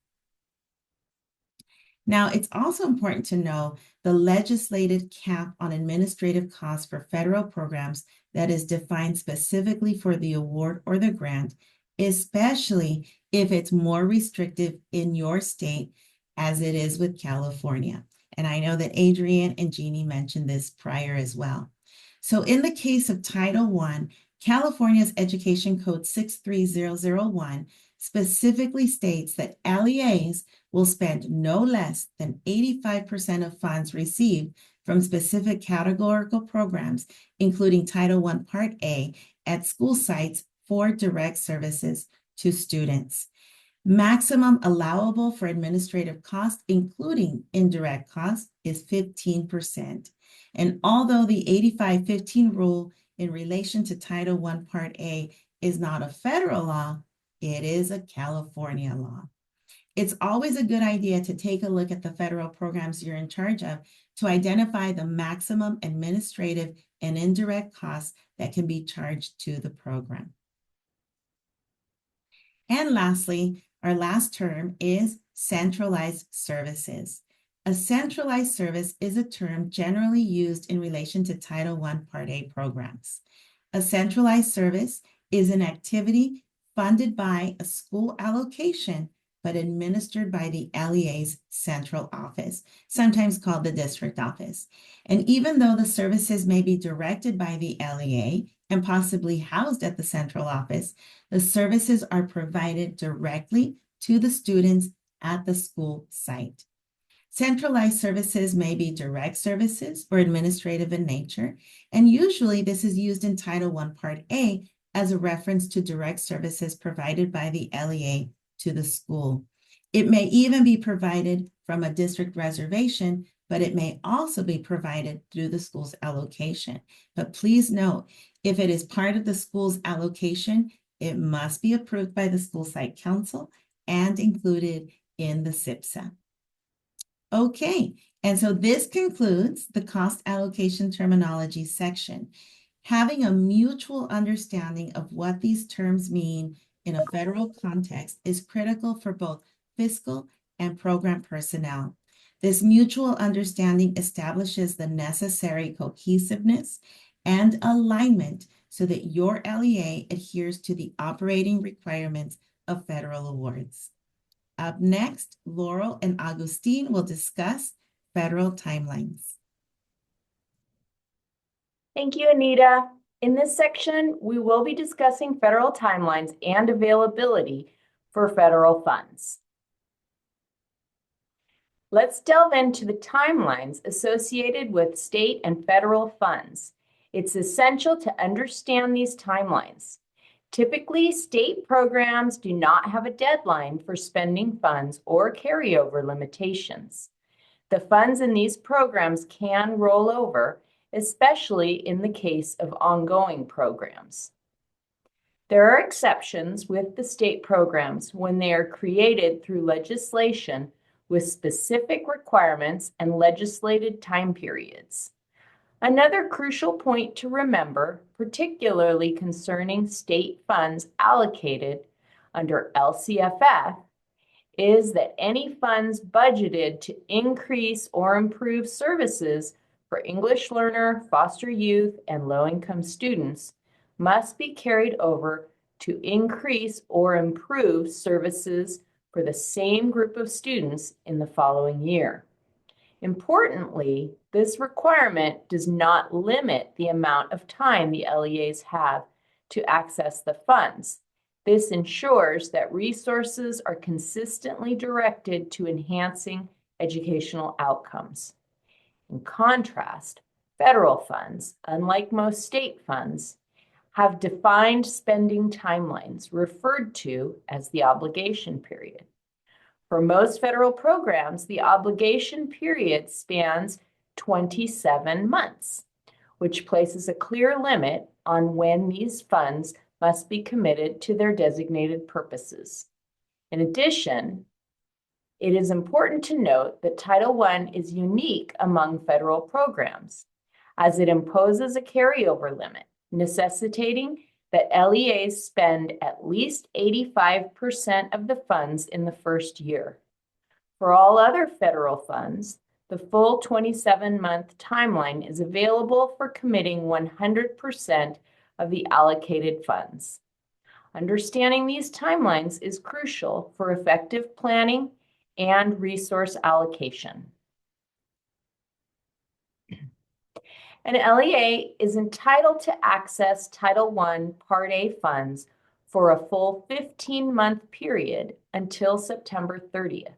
Now, it's also important to know the legislated cap on administrative costs for federal programs that is defined specifically for the award or the grant, especially if it's more restrictive in your state as it is with California. And I know that Adrienne and Jeannie mentioned this prior as well. So in the case of Title I, California's Education Code 63001 specifically states that LEAs will spend no less than 85% of funds received from specific categorical programs, including Title I Part A, at school sites for direct services to students. Maximum allowable for administrative costs, including indirect costs, is 15%. And although the 85-15 rule in relation to Title I Part A is not a federal law, it is a California law. It's always a good idea to take a look at the federal programs you're in charge of to identify the maximum administrative and indirect costs that can be charged to the program. And lastly, our last term is centralized services. A centralized service is a term generally used in relation to Title I Part A programs. A centralized service is an activity funded by a school allocation, but administered by the LEA's central office, sometimes called the district office. And even though the services may be directed by the LEA and possibly housed at the central office, the services are provided directly to the students at the school site. Centralized services may be direct services or administrative in nature, and usually this is used in Title I Part A as a reference to direct services provided by the LEA to the school. It may even be provided from a district reservation, but it may also be provided through the school's allocation. But please note, if it is part of the school's allocation, it must be approved by the school site council and included in the SIPSA. Okay, and so this concludes the cost allocation terminology section. Having a mutual understanding of what these terms mean in a federal context is critical for both fiscal and program personnel. This mutual understanding establishes the necessary cohesiveness and alignment so that your LEA adheres to the operating requirements of federal awards. Up next, Laurel and Augustine will discuss federal timelines. Thank you, Anita. In this section, we will be discussing federal timelines and availability for federal funds. Let's delve into the timelines associated with state and federal funds. It's essential to understand these timelines. Typically, state programs do not have a deadline for spending funds or carryover limitations. The funds in these programs can roll over, especially in the case of ongoing programs. There are exceptions with the state programs when they are created through legislation with specific requirements and legislated time periods. Another crucial point to remember, particularly concerning state funds allocated under LCFF, is that any funds budgeted to increase or improve services for English learner, foster youth, and low-income students must be carried over to increase or improve services for the same group of students in the following year. Importantly, this requirement does not limit the amount of time the LEAs have to access the funds. This ensures that resources are consistently directed to enhancing educational outcomes. In contrast, federal funds, unlike most state funds, have defined spending timelines referred to as the obligation period. For most federal programs, the obligation period spans 27 months, which places a clear limit on when these funds must be committed to their designated purposes. In addition, it is important to note that Title I is unique among federal programs, as it imposes a carryover limit, necessitating that LEAs spend at least 85% of the funds in the first year. For all other federal funds, the full 27-month timeline is available for committing 100% of the allocated funds. Understanding these timelines is crucial for effective planning and resource allocation. An LEA is entitled to access Title I Part A funds for a full 15-month period until September 30th,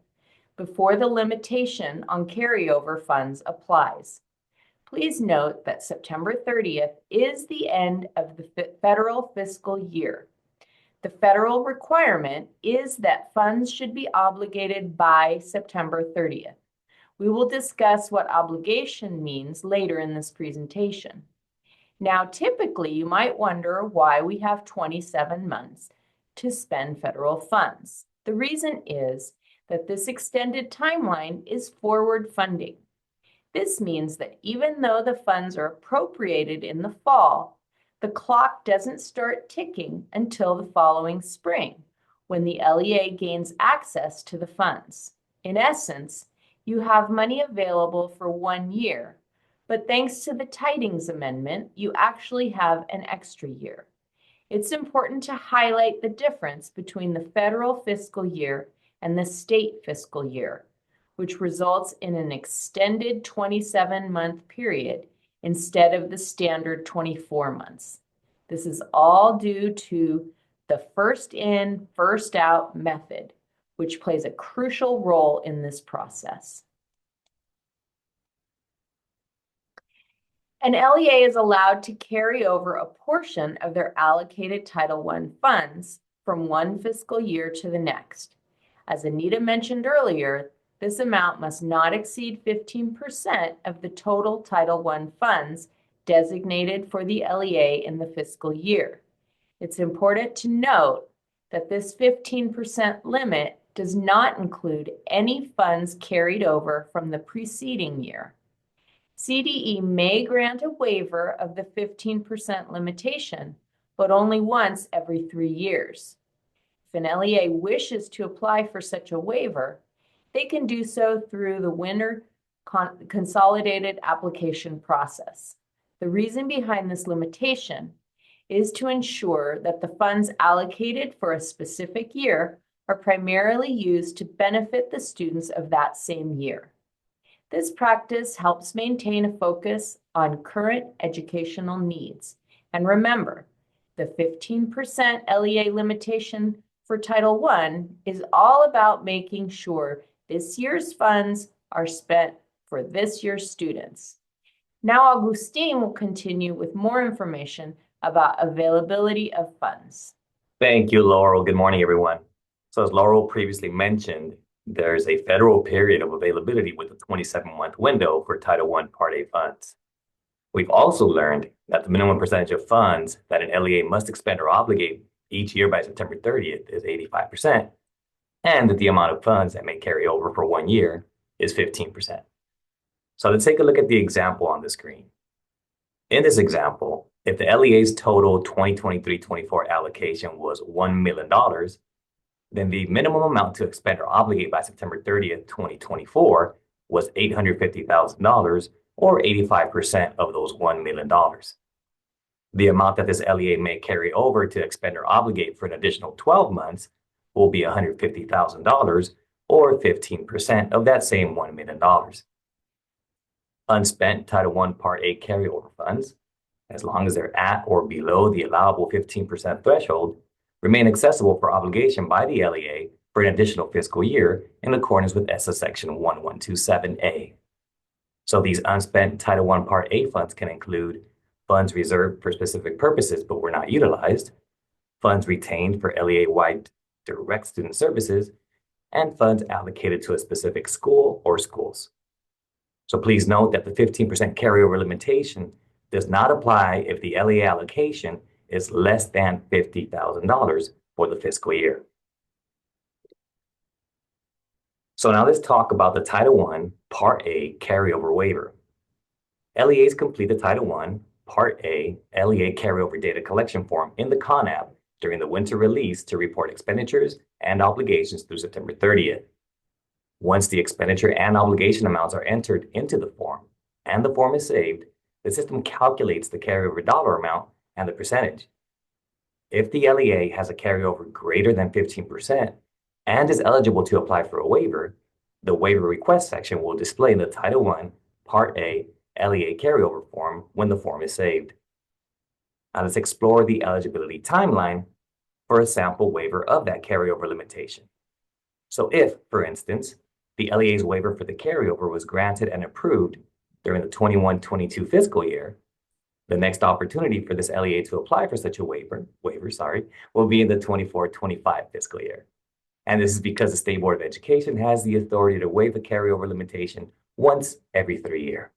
before the limitation on carryover funds applies. Please note that September 30th is the end of the federal fiscal year. The federal requirement is that funds should be obligated by September 30th. We will discuss what obligation means later in this presentation. Now, typically, you might wonder why we have 27 months to spend federal funds. The reason is that this extended timeline is forward funding. This means that even though the funds are appropriated in the fall, the clock doesn't start ticking until the following spring, when the LEA gains access to the funds. In essence, you have money available for 1 year, but thanks to the Tidings Amendment, you actually have an extra year. It's important to highlight the difference between the federal fiscal year and the state fiscal year, which results in an extended 27-month period instead of the standard 24 months. This is all due to the first in, first out method, which plays a crucial role in this process. An LEA is allowed to carry over a portion of their allocated Title I funds from one fiscal year to the next. As Anita mentioned earlier, this amount must not exceed 15% of the total Title I funds designated for the LEA in the fiscal year. It's important to note that this 15% limit does not include any funds carried over from the preceding year. CDE may grant a waiver of the 15% limitation, but only once every 3 years. If an LEA wishes to apply for such a waiver, they can do so through the winter consolidated application process. The reason behind this limitation is to ensure that the funds allocated for a specific year are primarily used to benefit the students of that same year. This practice helps maintain a focus on current educational needs. And remember, the 15% LEA limitation for Title I is all about making sure this year's funds are spent for this year's students. Now, Augustine will continue with more information about availability of funds. Thank you, Laurel. Good morning, everyone. So as Laurel previously mentioned, there's a federal period of availability with a 27-month window for Title I Part A funds. We've also learned that the minimum percentage of funds that an LEA must expend or obligate each year by September 30th is 85%, and that the amount of funds that may carry over for 1 year is 15%. So let's take a look at the example on the screen. In this example, if the LEA's total 2023-24 allocation was $1 million, then the minimum amount to expend or obligate by September 30th, 2024 was $850,000, or 85% of those $1 million. The amount that this LEA may carry over to expend or obligate for an additional 12 months will be $150,000, or 15% of that same $1 million. Unspent Title I Part A carryover funds, as long as they're at or below the allowable 15% threshold, remain accessible for obligation by the LEA for an additional fiscal year in accordance with ESSA Section 1127A. So these unspent Title I Part A funds can include funds reserved for specific purposes but were not utilized, funds retained for LEA-wide direct student services, and funds allocated to a specific school or schools. So please note that the 15% carryover limitation does not apply if the LEA allocation is less than $50,000 for the fiscal year. So now let's talk about the Title I Part A carryover waiver. LEAs complete the Title I Part A LEA carryover data collection form in the CONAP during the winter release to report expenditures and obligations through September 30th. Once the expenditure and obligation amounts are entered into the form and the form is saved, the system calculates the carryover dollar amount and the percentage. If the LEA has a carryover greater than 15% and is eligible to apply for a waiver, the waiver request section will display the Title I, Part A LEA carryover form when the form is saved. Now let's explore the eligibility timeline for a sample waiver of that carryover limitation. So if, for instance, the LEA's waiver for the carryover was granted and approved during the 21-22 fiscal year, the next opportunity for this LEA to apply for such a waiver will be in the 24-25 fiscal year. And this is because the State Board of Education has the authority to waive the carryover limitation once every 3 years.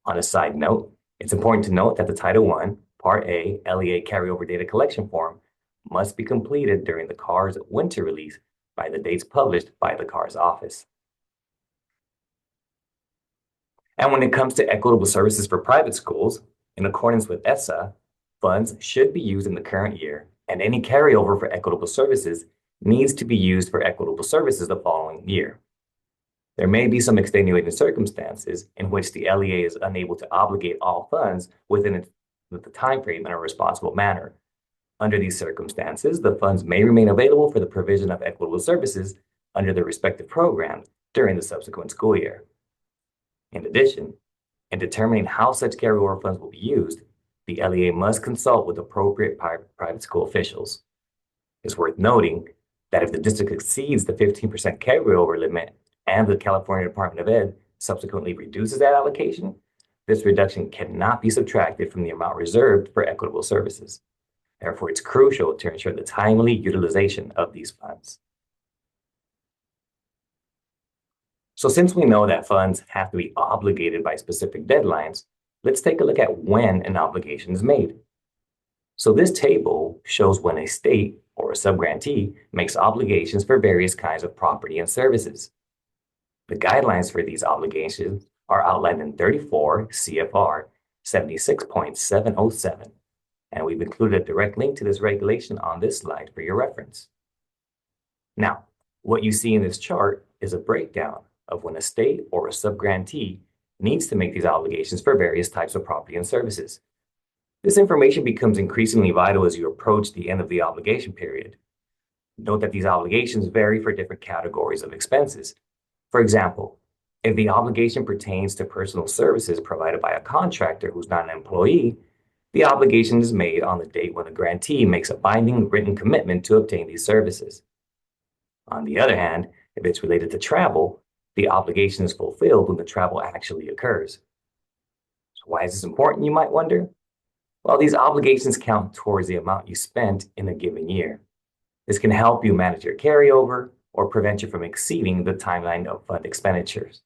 On a side note, it's important to note that the Title I, Part A LEA carryover data collection form must be completed during the CARS winter release by the dates published by the CARS office. And when it comes to equitable services for private schools, in accordance with ESSA, funds should be used in the current year, and any carryover for equitable services needs to be used for equitable services the following year. There may be some extenuating circumstances in which the LEA is unable to obligate all funds within the time frame in a responsible manner. Under these circumstances, the funds may remain available for the provision of equitable services under the respective program during the subsequent school year. In addition, in determining how such carryover funds will be used, the LEA must consult with appropriate private school officials. It's worth noting that if the district exceeds the 15% carryover limit and the California Department of Ed subsequently reduces that allocation, this reduction cannot be subtracted from the amount reserved for equitable services. Therefore, it's crucial to ensure the timely utilization of these funds. So since we know that funds have to be obligated by specific deadlines, let's take a look at when an obligation is made. So this table shows when a state or a subgrantee makes obligations for various kinds of property and services. The guidelines for these obligations are outlined in 34 CFR 76.707, and we've included a direct link to this regulation on this slide for your reference. Now, what you see in this chart is a breakdown of when a state or a subgrantee needs to make these obligations for various types of property and services. This information becomes increasingly vital as you approach the end of the obligation period. Note that these obligations vary for different categories of expenses. For example, if the obligation pertains to personal services provided by a contractor who's not an employee, the obligation is made on the date when the grantee makes a binding written commitment to obtain these services. On the other hand, if it's related to travel, the obligation is fulfilled when the travel actually occurs. So why is this important, you might wonder? Well, these obligations count towards the amount you spent in a given year. This can help you manage your carryover or prevent you from exceeding the timeline of fund expenditures.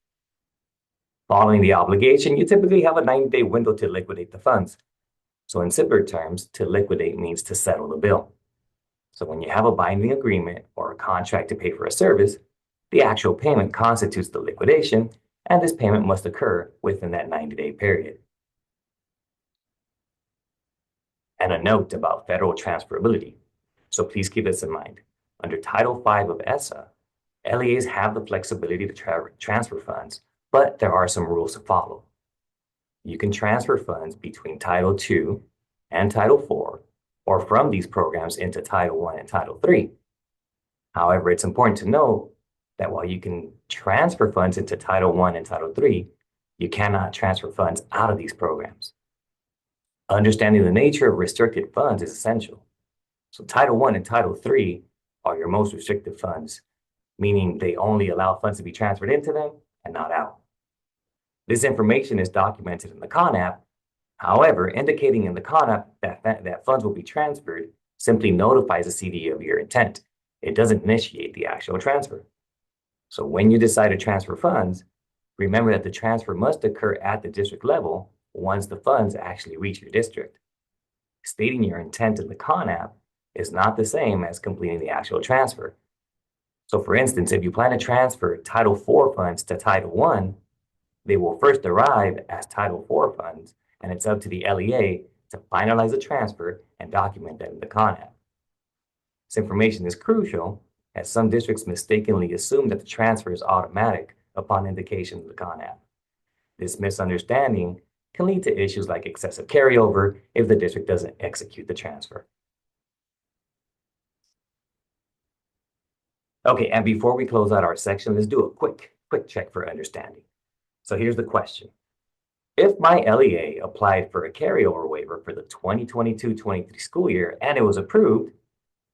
Following the obligation, you typically have a 90-day window to liquidate the funds. So in simpler terms, to liquidate means to settle the bill. So when you have a binding agreement or a contract to pay for a service, the actual payment constitutes the liquidation, and this payment must occur within that 90-day period. And a note about federal transferability. So please keep this in mind. Under Title V of ESSA, LEAs have the flexibility to transfer funds, but there are some rules to follow. You can transfer funds between Title II and Title IV, or from these programs into Title I and Title III. However, it's important to note that while you can transfer funds into Title I and Title III, you cannot transfer funds out of these programs. Understanding the nature of restricted funds is essential. So Title I and Title III are your most restrictive funds, meaning they only allow funds to be transferred into them and not out. This information is documented in the CONAP. However, indicating in the CONAP that funds will be transferred simply notifies the CD of your intent. It doesn't initiate the actual transfer. So when you decide to transfer funds, remember that the transfer must occur at the district level once the funds actually reach your district. Stating your intent in the CONAP is not the same as completing the actual transfer. So for instance, if you plan to transfer Title IV funds to Title I, they will first arrive as Title IV funds, and it's up to the LEA to finalize the transfer and document that in the CONAP. This information is crucial as some districts mistakenly assume that the transfer is automatic upon indication of the CONAP. This misunderstanding can lead to issues like excessive carryover if the district doesn't execute the transfer. Okay, and before we close out our section, let's do a quick check for understanding. So here's the question. If my LEA applied for a carryover waiver for the 2022-23 school year and it was approved,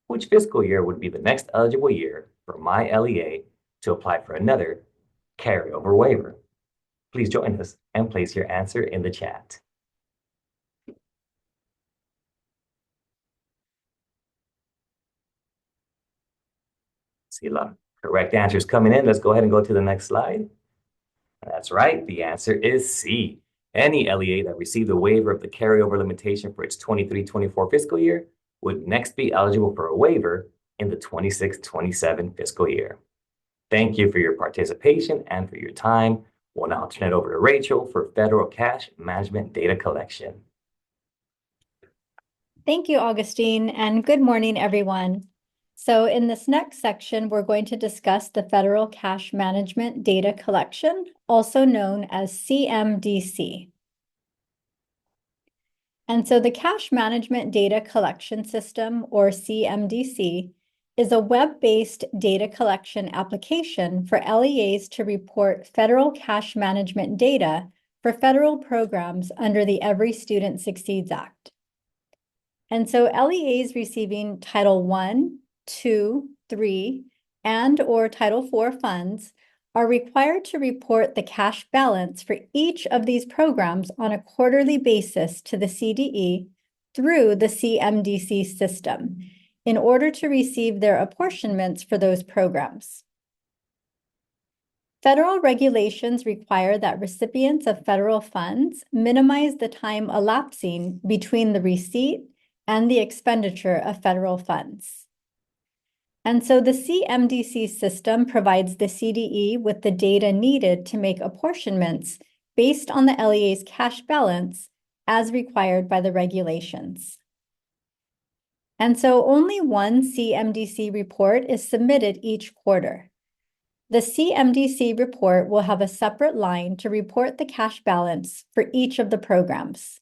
which fiscal year would be the next eligible year for my LEA to apply for another carryover waiver? Please join us and place your answer in the chat. See a lot of correct answers coming in. Let's go ahead and go to the next slide. That's right. The answer is C. Any LEA that received a waiver of the carryover limitation for its 23-24 fiscal year would next be eligible for a waiver in the 26-27 fiscal year. Thank you for your participation and for your time. We'll now turn it over to Rachel for federal cash management data collection. Thank you, Augustine, and good morning, everyone. So in this next section, we're going to discuss the Federal Cash Management Data Collection, also known as CMDC. And so the Cash Management Data Collection System, or CMDC, is a web-based data collection application for LEAs to report federal cash management data for federal programs under the Every Student Succeeds Act. And so LEAs receiving Title I, II, III, and/or Title IV funds are required to report the cash balance for each of these programs on a quarterly basis to the CDE through the CMDC system in order to receive their apportionments for those programs. Federal regulations require that recipients of federal funds minimize the time elapsing between the receipt and the expenditure of federal funds. And so the CMDC system provides the CDE with the data needed to make apportionments based on the LEA's cash balance as required by the regulations. And so only one CMDC report is submitted each quarter. The CMDC report will have a separate line to report the cash balance for each of the programs.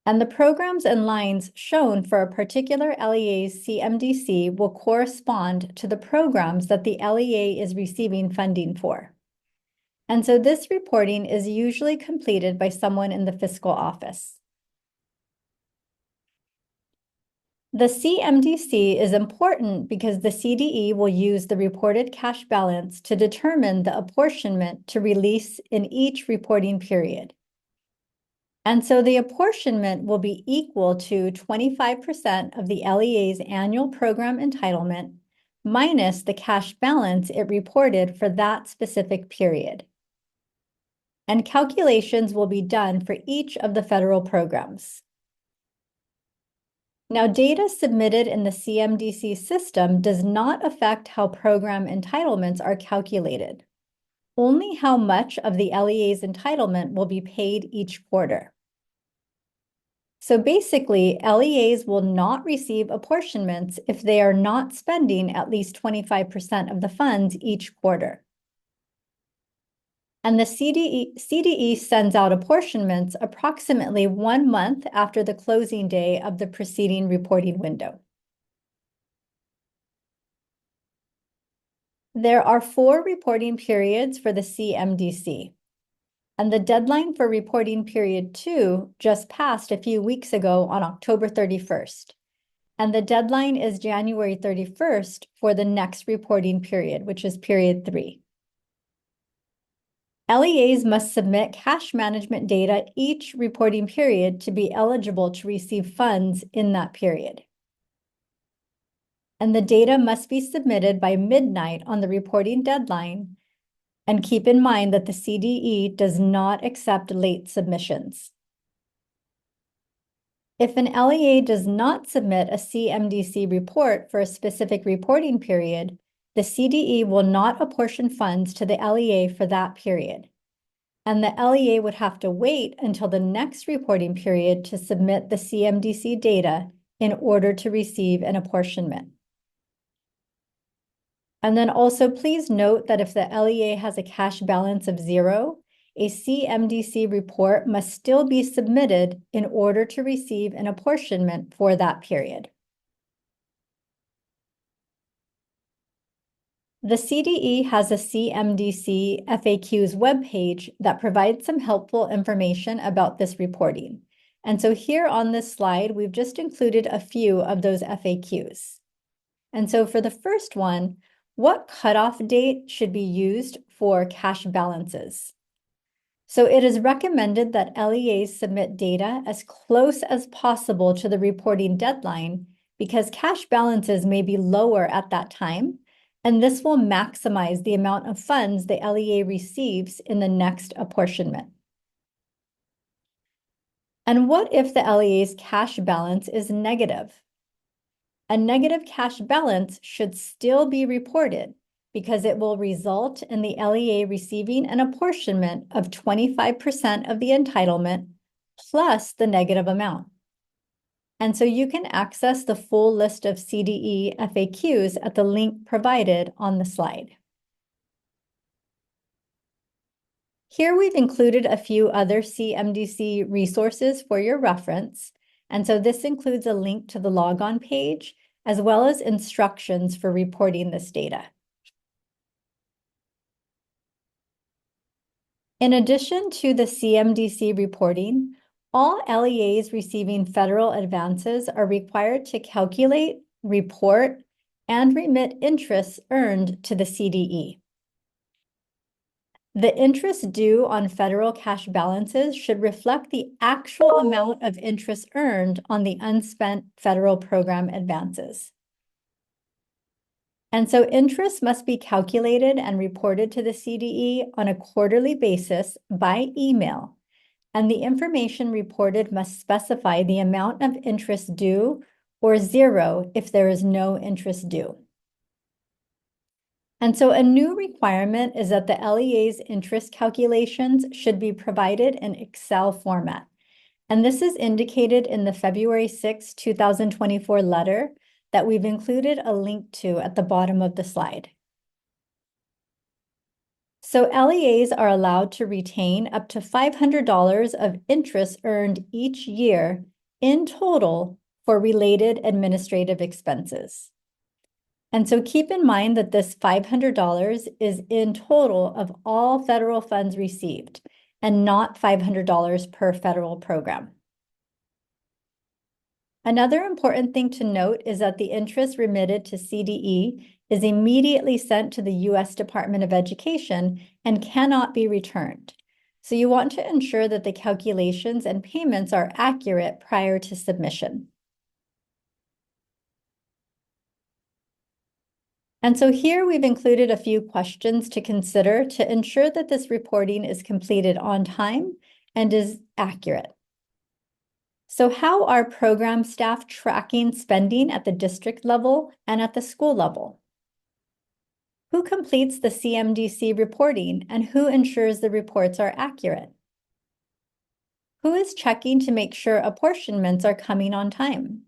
And the programs and lines shown for a particular LEA's CMDC will correspond to the programs that the LEA is receiving funding for. And so this reporting is usually completed by someone in the fiscal office. The CMDC is important because the CDE will use the reported cash balance to determine the apportionment to release in each reporting period. And so the apportionment will be equal to 25% of the LEA's annual program entitlement minus the cash balance it reported for that specific period. And calculations will be done for each of the federal programs. Now, data submitted in the CMDC system does not affect how program entitlements are calculated. Only how much of the LEA's entitlement will be paid each quarter. So basically, LEAs will not receive apportionments if they are not spending at least 25% of the funds each quarter. And the CDE sends out apportionments approximately 1 month after the closing day of the preceding reporting window. There are 4 reporting periods for the CMDC, and the deadline for reporting period 2 just passed a few weeks ago on October 31st, and the deadline is January 31st for the next reporting period, which is period 3. LEAs must submit cash management data each reporting period to be eligible to receive funds in that period. And the data must be submitted by midnight on the reporting deadline. And keep in mind that the CDE does not accept late submissions. If an LEA does not submit a CMDC report for a specific reporting period, the CDE will not apportion funds to the LEA for that period. And the LEA would have to wait until the next reporting period to submit the CMDC data in order to receive an apportionment. And then also please note that if the LEA has a cash balance of 0, a CMDC report must still be submitted in order to receive an apportionment for that period. The CDE has a CMDC FAQs webpage that provides some helpful information about this reporting. And so here on this slide, we've just included a few of those FAQs. And so for the first one, what cutoff date should be used for cash balances? So it is recommended that LEAs submit data as close as possible to the reporting deadline because cash balances may be lower at that time, and this will maximize the amount of funds the LEA receives in the next apportionment. And what if the LEA's cash balance is negative? A negative cash balance should still be reported because it will result in the LEA receiving an apportionment of 25% of the entitlement plus the negative amount. And so you can access the full list of CDE FAQs at the link provided on the slide. Here we've included a few other CMDC resources for your reference. And so this includes a link to the logon page, as well as instructions for reporting this data. In addition to the CMDC reporting, all LEAs receiving federal advances are required to calculate, report, and remit interest earned to the CDE. The interest due on federal cash balances should reflect the actual amount of interest earned on the unspent federal program advances. And so interest must be calculated and reported to the CDE on a quarterly basis by email. And the information reported must specify the amount of interest due or 0 if there is no interest due. And so a new requirement is that the LEA's interest calculations should be provided in Excel format. And this is indicated in the February 6, 2024 letter that we've included a link to at the bottom of the slide. So LEAs are allowed to retain up to $500 of interest earned each year in total for related administrative expenses. And so keep in mind that this $500 is in total of all federal funds received and not $500 per federal program. Another important thing to note is that the interest remitted to CDE is immediately sent to the U.S. Department of Education and cannot be returned. So you want to ensure that the calculations and payments are accurate prior to submission. And so here we've included a few questions to consider to ensure that this reporting is completed on time and is accurate. So how are program staff tracking spending at the district level and at the school level? Who completes the CMDC reporting and who ensures the reports are accurate? Who is checking to make sure apportionments are coming on time?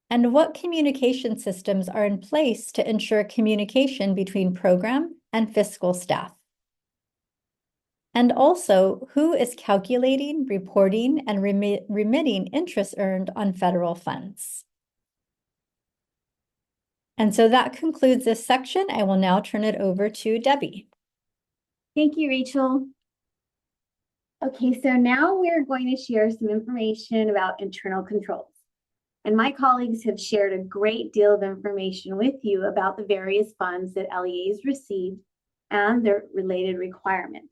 And what communication systems are in place to ensure communication between program and fiscal staff? And also, who is calculating, reporting, and remitting interest earned on federal funds? And so that concludes this section. I will now turn it over to Debbie. Thank you, Rachel. Okay, so now we're going to share some information about internal controls. And my colleagues have shared a great deal of information with you about the various funds that LEAs receive and their related requirements.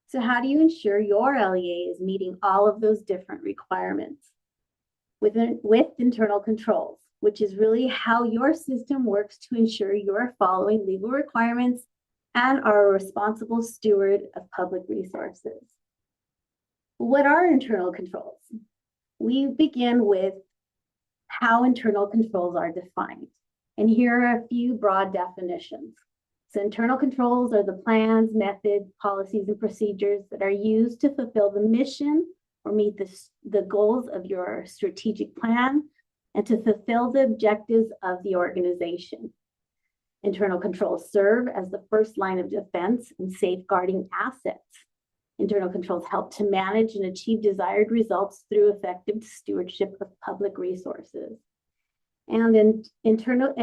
So how do you ensure your LEA is meeting all of those different requirements? With internal controls, which is really how your system works to ensure you're following legal requirements and are a responsible steward of public resources. What are internal controls? We begin with how internal controls are defined. And here are a few broad definitions. So internal controls are the plans, methods, policies, and procedures that are used to fulfill the mission or meet the goals of your strategic plan and to fulfill the objectives of the organization. Internal controls serve as the first line of defense in safeguarding assets. Internal controls help to manage and achieve desired results through effective stewardship of public resources. And an internal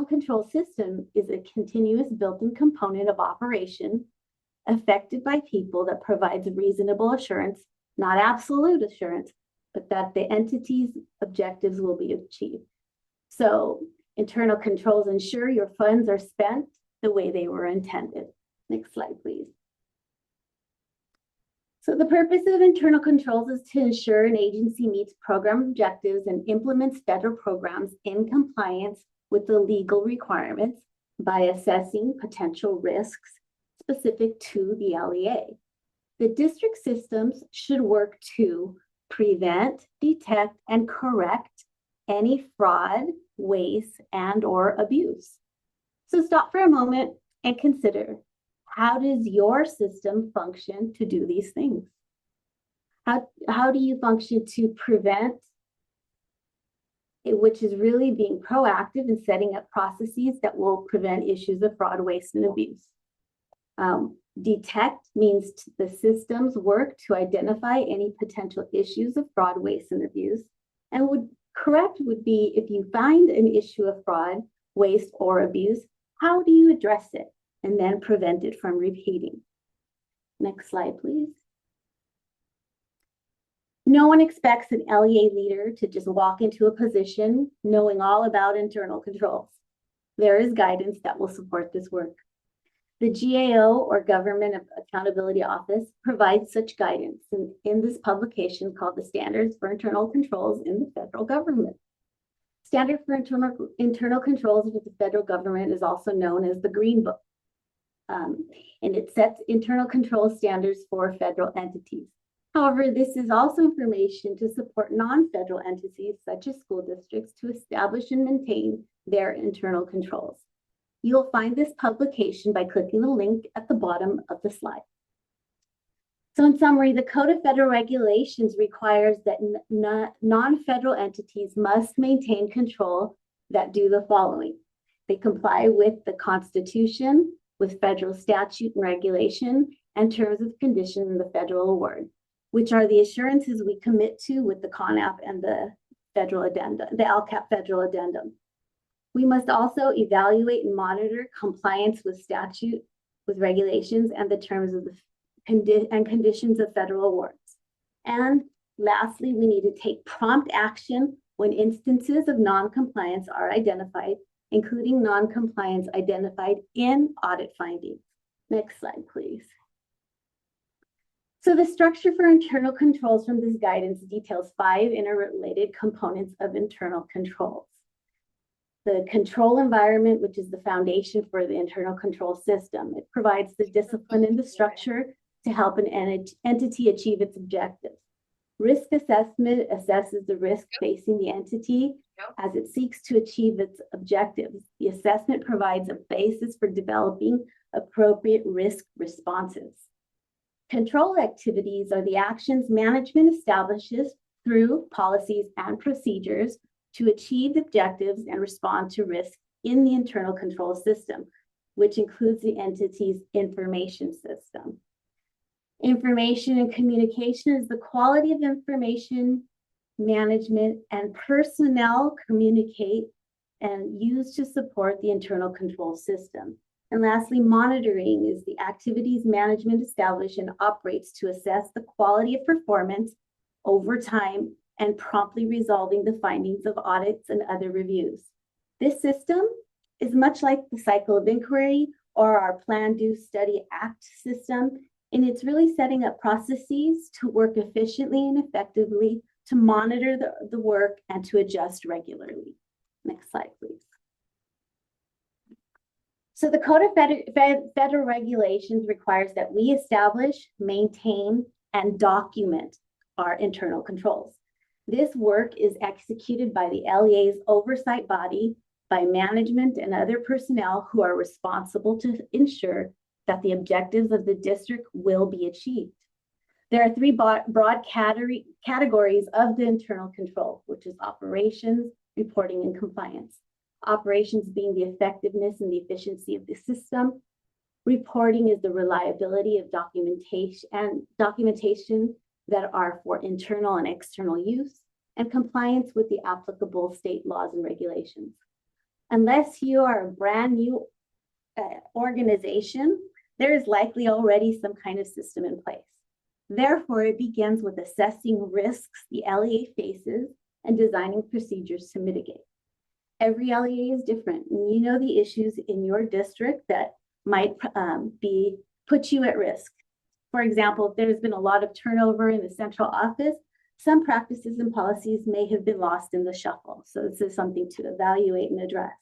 control system is a continuous built-in component of operation affected by people that provides reasonable assurance, not absolute assurance, but that the entity's objectives will be achieved. So internal controls ensure your funds are spent the way they were intended. Next slide, please. So the purpose of internal controls is to ensure an agency meets program objectives and implements federal programs in compliance with the legal requirements by assessing potential risks specific to the LEA. The district systems should work to prevent, detect, and correct any fraud, waste, and/or abuse. So stop for a moment and consider, how does your system function to do these things? How do you function to prevent, which is really being proactive in setting up processes that will prevent issues of fraud, waste, and abuse? Detect means the systems work to identify any potential issues of fraud, waste, and abuse. And correct would be, if you find an issue of fraud, waste, or abuse, how do you address it and then prevent it from repeating? Next slide, please. No one expects an LEA leader to just walk into a position knowing all about internal controls. There is guidance that will support this work. The GAO, or Government Accountability Office, provides such guidance in this publication called the Standards for Internal Controls in the Federal Government. Standard for internal controls with the federal government is also known as the Green Book. And it sets internal control standards for federal entities. However, this is also information to support non-federal entities such as school districts to establish and maintain their internal controls. You'll find this publication by clicking the link at the bottom of the slide. So in summary, the Code of Federal Regulations requires that non-federal entities must maintain control that do the following. They comply with the Constitution, with federal statute and regulation, and terms of conditions in the federal award, which are the assurances we commit to with the CONAP and the federal addendum, the LCAP federal addendum. We must also evaluate and monitor compliance with statute, with regulations, and the terms of the conditions of federal awards. And lastly, we need to take prompt action when instances of non-compliance are identified, including non-compliance identified in audit findings. Next slide, please. So the structure for internal controls from this guidance details 5 interrelated components of internal controls. The control environment, which is the foundation for the internal control system. It provides the discipline and the structure to help an entity achieve its objectives. Risk assessment assesses the risk facing the entity as it seeks to achieve its objectives. The assessment provides a basis for developing appropriate risk responses. Control activities are the actions management establishes through policies and procedures to achieve objectives and respond to risk in the internal control system, which includes the entity's information system. Information and communication is the quality of information management and personnel communicate and use to support the internal control system. And lastly, monitoring is the activities management establishes and operates to assess the quality of performance over time and promptly resolving the findings of audits and other reviews. This system is much like the cycle of inquiry or our plan, do, study, act system, and it's really setting up processes to work efficiently and effectively to monitor the work and to adjust regularly. Next slide, please. So the Code of Federal Regulations requires that we establish, maintain, and document our internal controls. This work is executed by the LEA's oversight body, by management and other personnel who are responsible to ensure that the objectives of the district will be achieved. There are 3 broad categories of the internal control, which is operations, reporting, and compliance. Operations being the effectiveness and the efficiency of the system. Reporting is the reliability of documentation that are for internal and external use, and compliance with the applicable state laws and regulations. Unless you are a brand new organization, there is likely already some kind of system in place. Therefore, it begins with assessing risks the LEA faces and designing procedures to mitigate. Every LEA is different, and you know the issues in your district that might put you at risk. For example, if there's been a lot of turnover in the central office, some practices and policies may have been lost in the shuffle. So this is something to evaluate and address.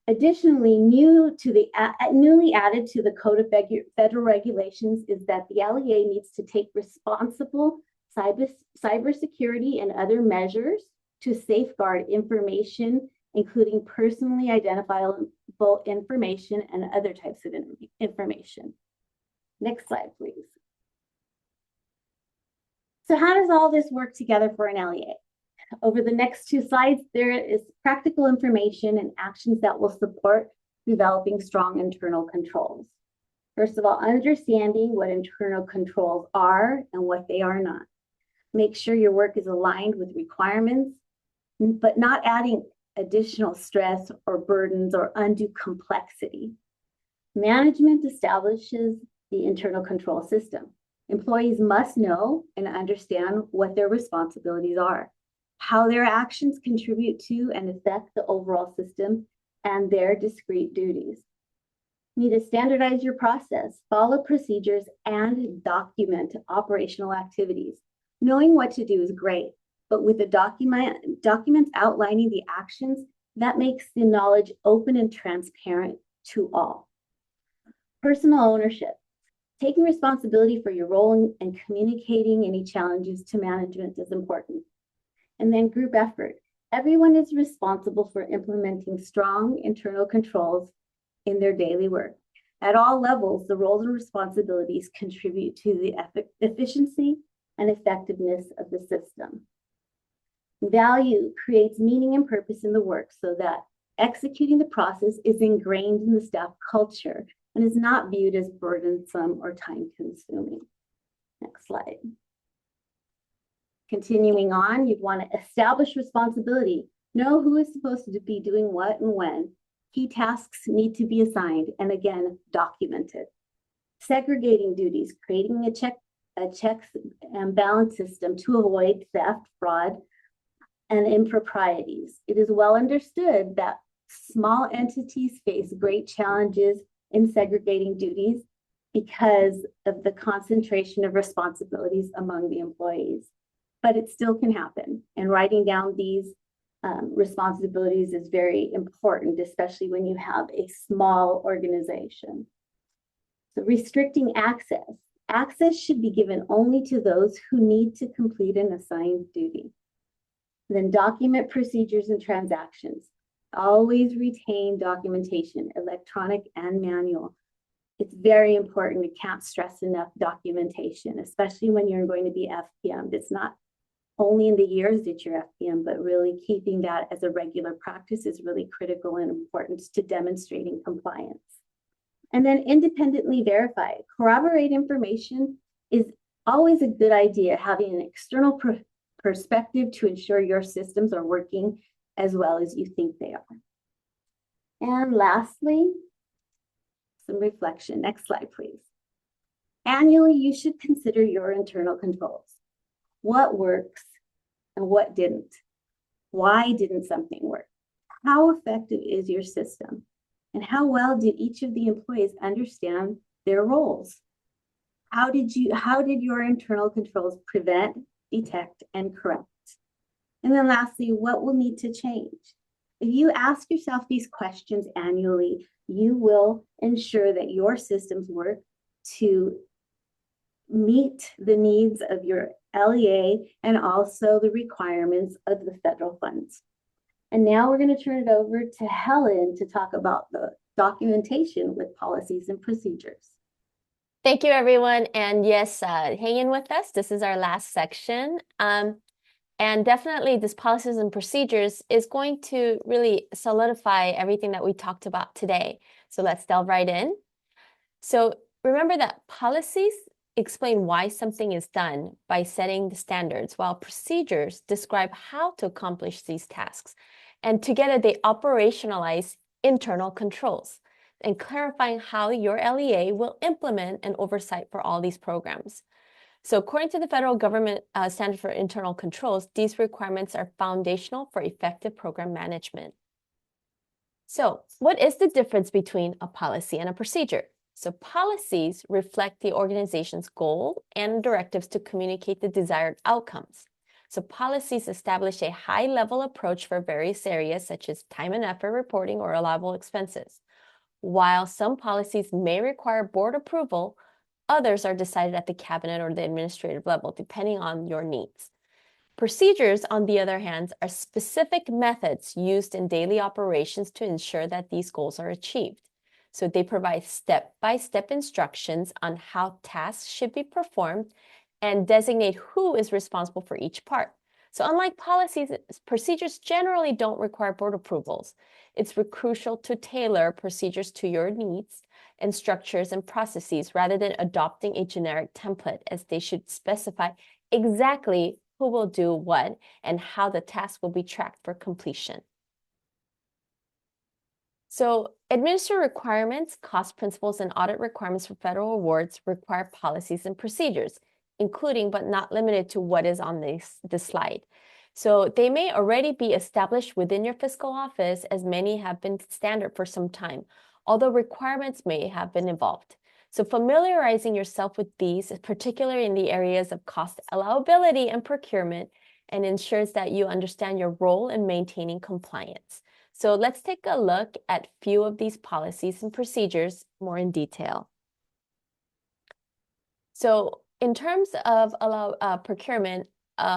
Additionally, newly added to the Code of Federal Regulations is that the LEA needs to take responsible cybersecurity and other measures to safeguard information, including personally identifiable information and other types of information. Next slide, please. So how does all this work together for an LEA? Over the next 2 slides, there is practical information and actions that will support developing strong internal controls. First of all, understanding what internal controls are and what they are not. Make sure your work is aligned with requirements, but not adding additional stress or burdens or undue complexity. Management establishes the internal control system. Employees must know and understand what their responsibilities are, how their actions contribute to and affect the overall system, and their discrete duties. You need to standardize your process, follow procedures, and document operational activities. Knowing what to do is great, but with the documents outlining the actions, that makes the knowledge open and transparent to all. Personal ownership. Taking responsibility for your role and communicating any challenges to management is important. And then group effort. Everyone is responsible for implementing strong internal controls in their daily work. At all levels, the roles and responsibilities contribute to the efficiency and effectiveness of the system. Value creates meaning and purpose in the work so that executing the process is ingrained in the staff culture and is not viewed as burdensome or time-consuming. Next slide. Continuing on, you'd want to establish responsibility. Know who is supposed to be doing what and when. Key tasks need to be assigned and again, documented. Segregating duties, creating a checks and balance system to avoid theft, fraud, and improprieties. It is well understood that small entities face great challenges in segregating duties because of the concentration of responsibilities among the employees. But it still can happen. And writing down these responsibilities is very important, especially when you have a small organization. So restricting access. Access should be given only to those who need to complete an assigned duty. Then document procedures and transactions. Always retain documentation, electronic and manual. It's very important. We can't stress enough documentation, especially when you're going to be FPM. It's not only in the years that you're FPM, but really keeping that as a regular practice is really critical and important to demonstrating compliance. And then independently verify. Corroborate information is always a good idea, having an external perspective to ensure your systems are working as well as you think they are. And lastly, some reflection. Next slide, please. Annually, you should consider your internal controls. What works and what didn't? Why didn't something work? How effective is your system? And how well did each of the employees understand their roles? How did your internal controls prevent, detect, and correct? And then lastly, what will need to change? If you ask yourself these questions annually, you will ensure that your systems work to meet the needs of your LEA and also the requirements of the federal funds. And now we're going to turn it over to Helen to talk about the documentation with policies and procedures. Thank you, everyone. And yes, hang in with us. This is our last section. And definitely this policies and procedures is going to really solidify everything that we talked about today. So let's delve right in. So remember that policies explain why something is done by setting the standards, while procedures describe how to accomplish these tasks. And together they operationalize internal controls and clarifying how your LEA will implement and oversight for all these programs. So according to the federal government standard for internal controls, these requirements are foundational for effective program management. So what is the difference between a policy and a procedure? So policies reflect the organization's goal and directives to communicate the desired outcomes. So policies establish a high-level approach for various areas such as time and effort reporting or allowable expenses. While some policies may require board approval, others are decided at the cabinet or the administrative level, depending on your needs. Procedures, on the other hand, are specific methods used in daily operations to ensure that these goals are achieved. So they provide step-by-step instructions on how tasks should be performed and designate who is responsible for each part. So unlike policies, procedures generally don't require board approvals. It's crucial to tailor procedures to your needs and structures and processes rather than adopting a generic template, as they should specify exactly who will do what and how the task will be tracked for completion. So administrative requirements, cost principles, and audit requirements for federal awards require policies and procedures, including but not limited to what is on this slide. So they may already be established within your fiscal office, as many have been standard for some time, although requirements may have been evolved. So familiarizing yourself with these, particularly in the areas of cost allowability and procurement, and ensures that you understand your role in maintaining compliance. So let's take a look at a few of these policies and procedures more in detail. So in terms of procurement,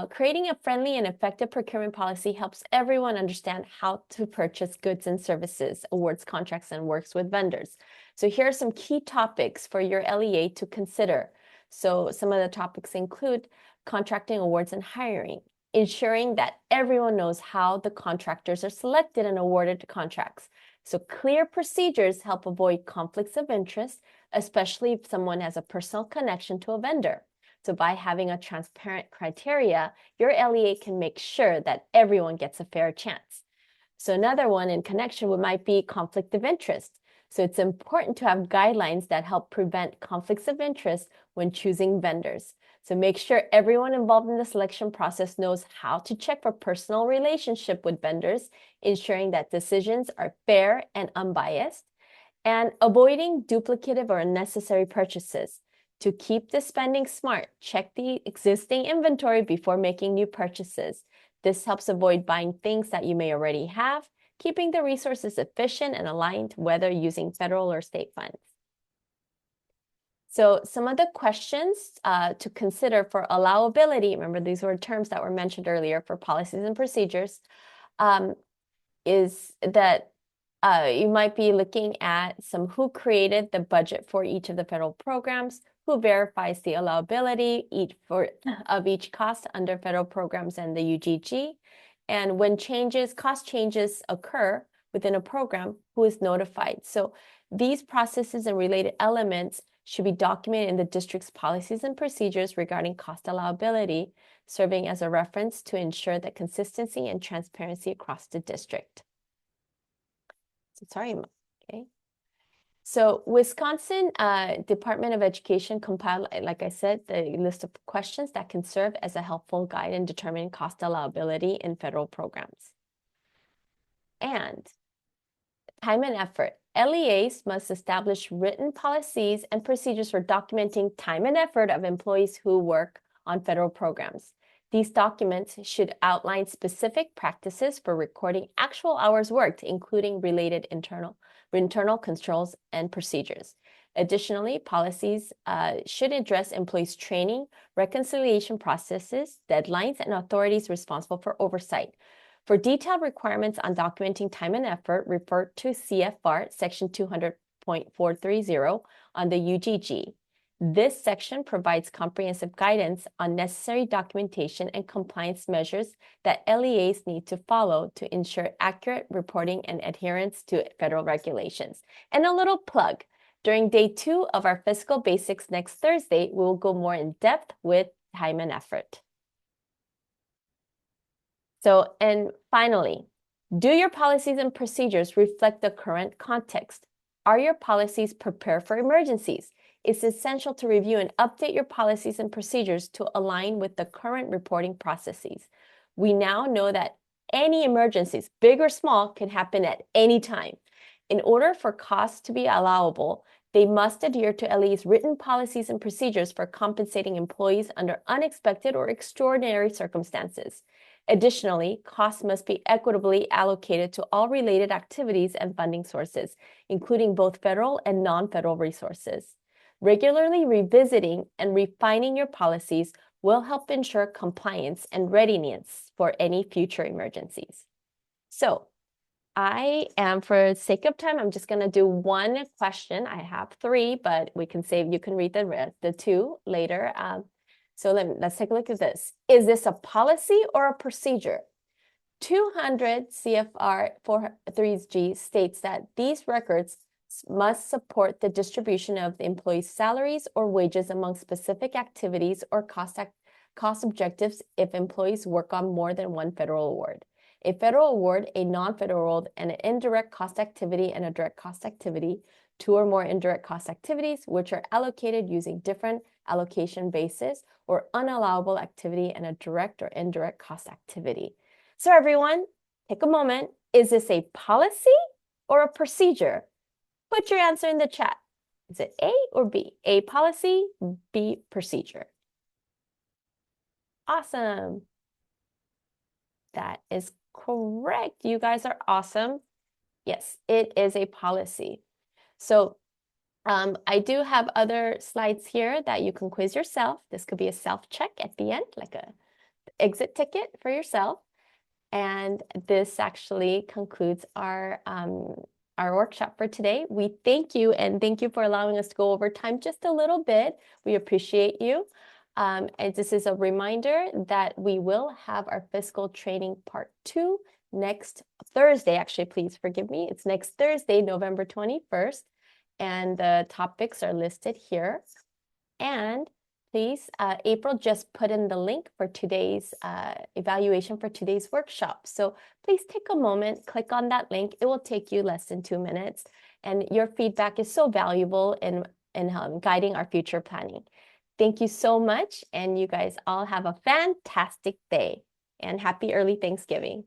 creating a friendly and effective procurement policy helps everyone understand how to purchase goods and services, awards contracts, and works with vendors. So here are some key topics for your LEA to consider. So some of the topics include contracting, awards, and hiring, ensuring that everyone knows how the contractors are selected and awarded contracts. So clear procedures help avoid conflicts of interest, especially if someone has a personal connection to a vendor. So by having a transparent criteria, your LEA can make sure that everyone gets a fair chance. So another one in connection might be conflict of interest. So it's important to have guidelines that help prevent conflicts of interest when choosing vendors. So make sure everyone involved in the selection process knows how to check for personal relationship with vendors, ensuring that decisions are fair and unbiased, and avoiding duplicative or unnecessary purchases. To keep the spending smart, check the existing inventory before making new purchases. This helps avoid buying things that you may already have, keeping the resources efficient and aligned, whether using federal or state funds. So some of the questions to consider for allowability, remember these were terms that were mentioned earlier for policies and procedures, is that you might be looking at who created the budget for each of the federal programs, who verifies the allowability of each cost under federal programs and the UGG, and when cost changes occur within a program, who is notified. So these processes and related elements should be documented in the district's policies and procedures regarding cost allowability, serving as a reference to ensure that consistency and transparency across the district. Okay. So Wisconsin Department of Education compiled, like I said, the list of questions that can serve as a helpful guide in determining cost allowability in federal programs. And time and effort. LEAs must establish written policies and procedures for documenting time and effort of employees who work on federal programs. These documents should outline specific practices for recording actual hours worked, including related internal controls and procedures. Additionally, policies should address employees' training, reconciliation processes, deadlines, and authorities responsible for oversight. For detailed requirements on documenting time and effort, refer to CFR Section 200.430 on the UGG. This section provides comprehensive guidance on necessary documentation and compliance measures that LEAs need to follow to ensure accurate reporting and adherence to federal regulations. And a little plug, during day 2 of our Fiscal Basics next Thursday, we will go more in depth with time and effort. So, and finally, do your policies and procedures reflect the current context? Are your policies prepared for emergencies? It's essential to review and update your policies and procedures to align with the current reporting processes. We now know that any emergencies, big or small, can happen at any time. In order for costs to be allowable, they must adhere to LEA's written policies and procedures for compensating employees under unexpected or extraordinary circumstances. Additionally, costs must be equitably allocated to all related activities and funding sources, including both federal and non-federal resources. Regularly revisiting and refining your policies will help ensure compliance and readiness for any future emergencies. So, I am, for sake of time, I'm just going to do one question. I have 3, but we can save, you can read the 2 later. So let's take a look at this. Is this a policy or a procedure? 200 CFR 4.3G states that these records must support the distribution of the employee's salaries or wages among specific activities or cost objectives if employees work on more than one federal award. A federal award, a non-federal award, and an indirect cost activity and a direct cost activity, 2 or more indirect cost activities, which are allocated using different allocation bases, or unallowable activity and a direct or indirect cost activity. So everyone, take a moment. Is this a policy or a procedure? Put your answer in the chat. Is it A or B? A, policy, B, procedure. Awesome. That is correct. You guys are awesome. Yes, it is a policy. So I do have other slides here that you can quiz yourself. This could be a self-check at the end, like a exit ticket for yourself. And this actually concludes our workshop for today. We thank you, and thank you for allowing us to go over time just a little bit. We appreciate you. And this is a reminder that we will have our fiscal training part 2 next Thursday. Actually, please forgive me. It's next Thursday, November 21st. And the topics are listed here. And please, April just put in the link for today's evaluation for today's workshop. So please take a moment, click on that link. It will take you less than 2 minutes. And your feedback is so valuable in guiding our future planning. Thank you so much. And you guys all have a fantastic day and happy early Thanksgiving.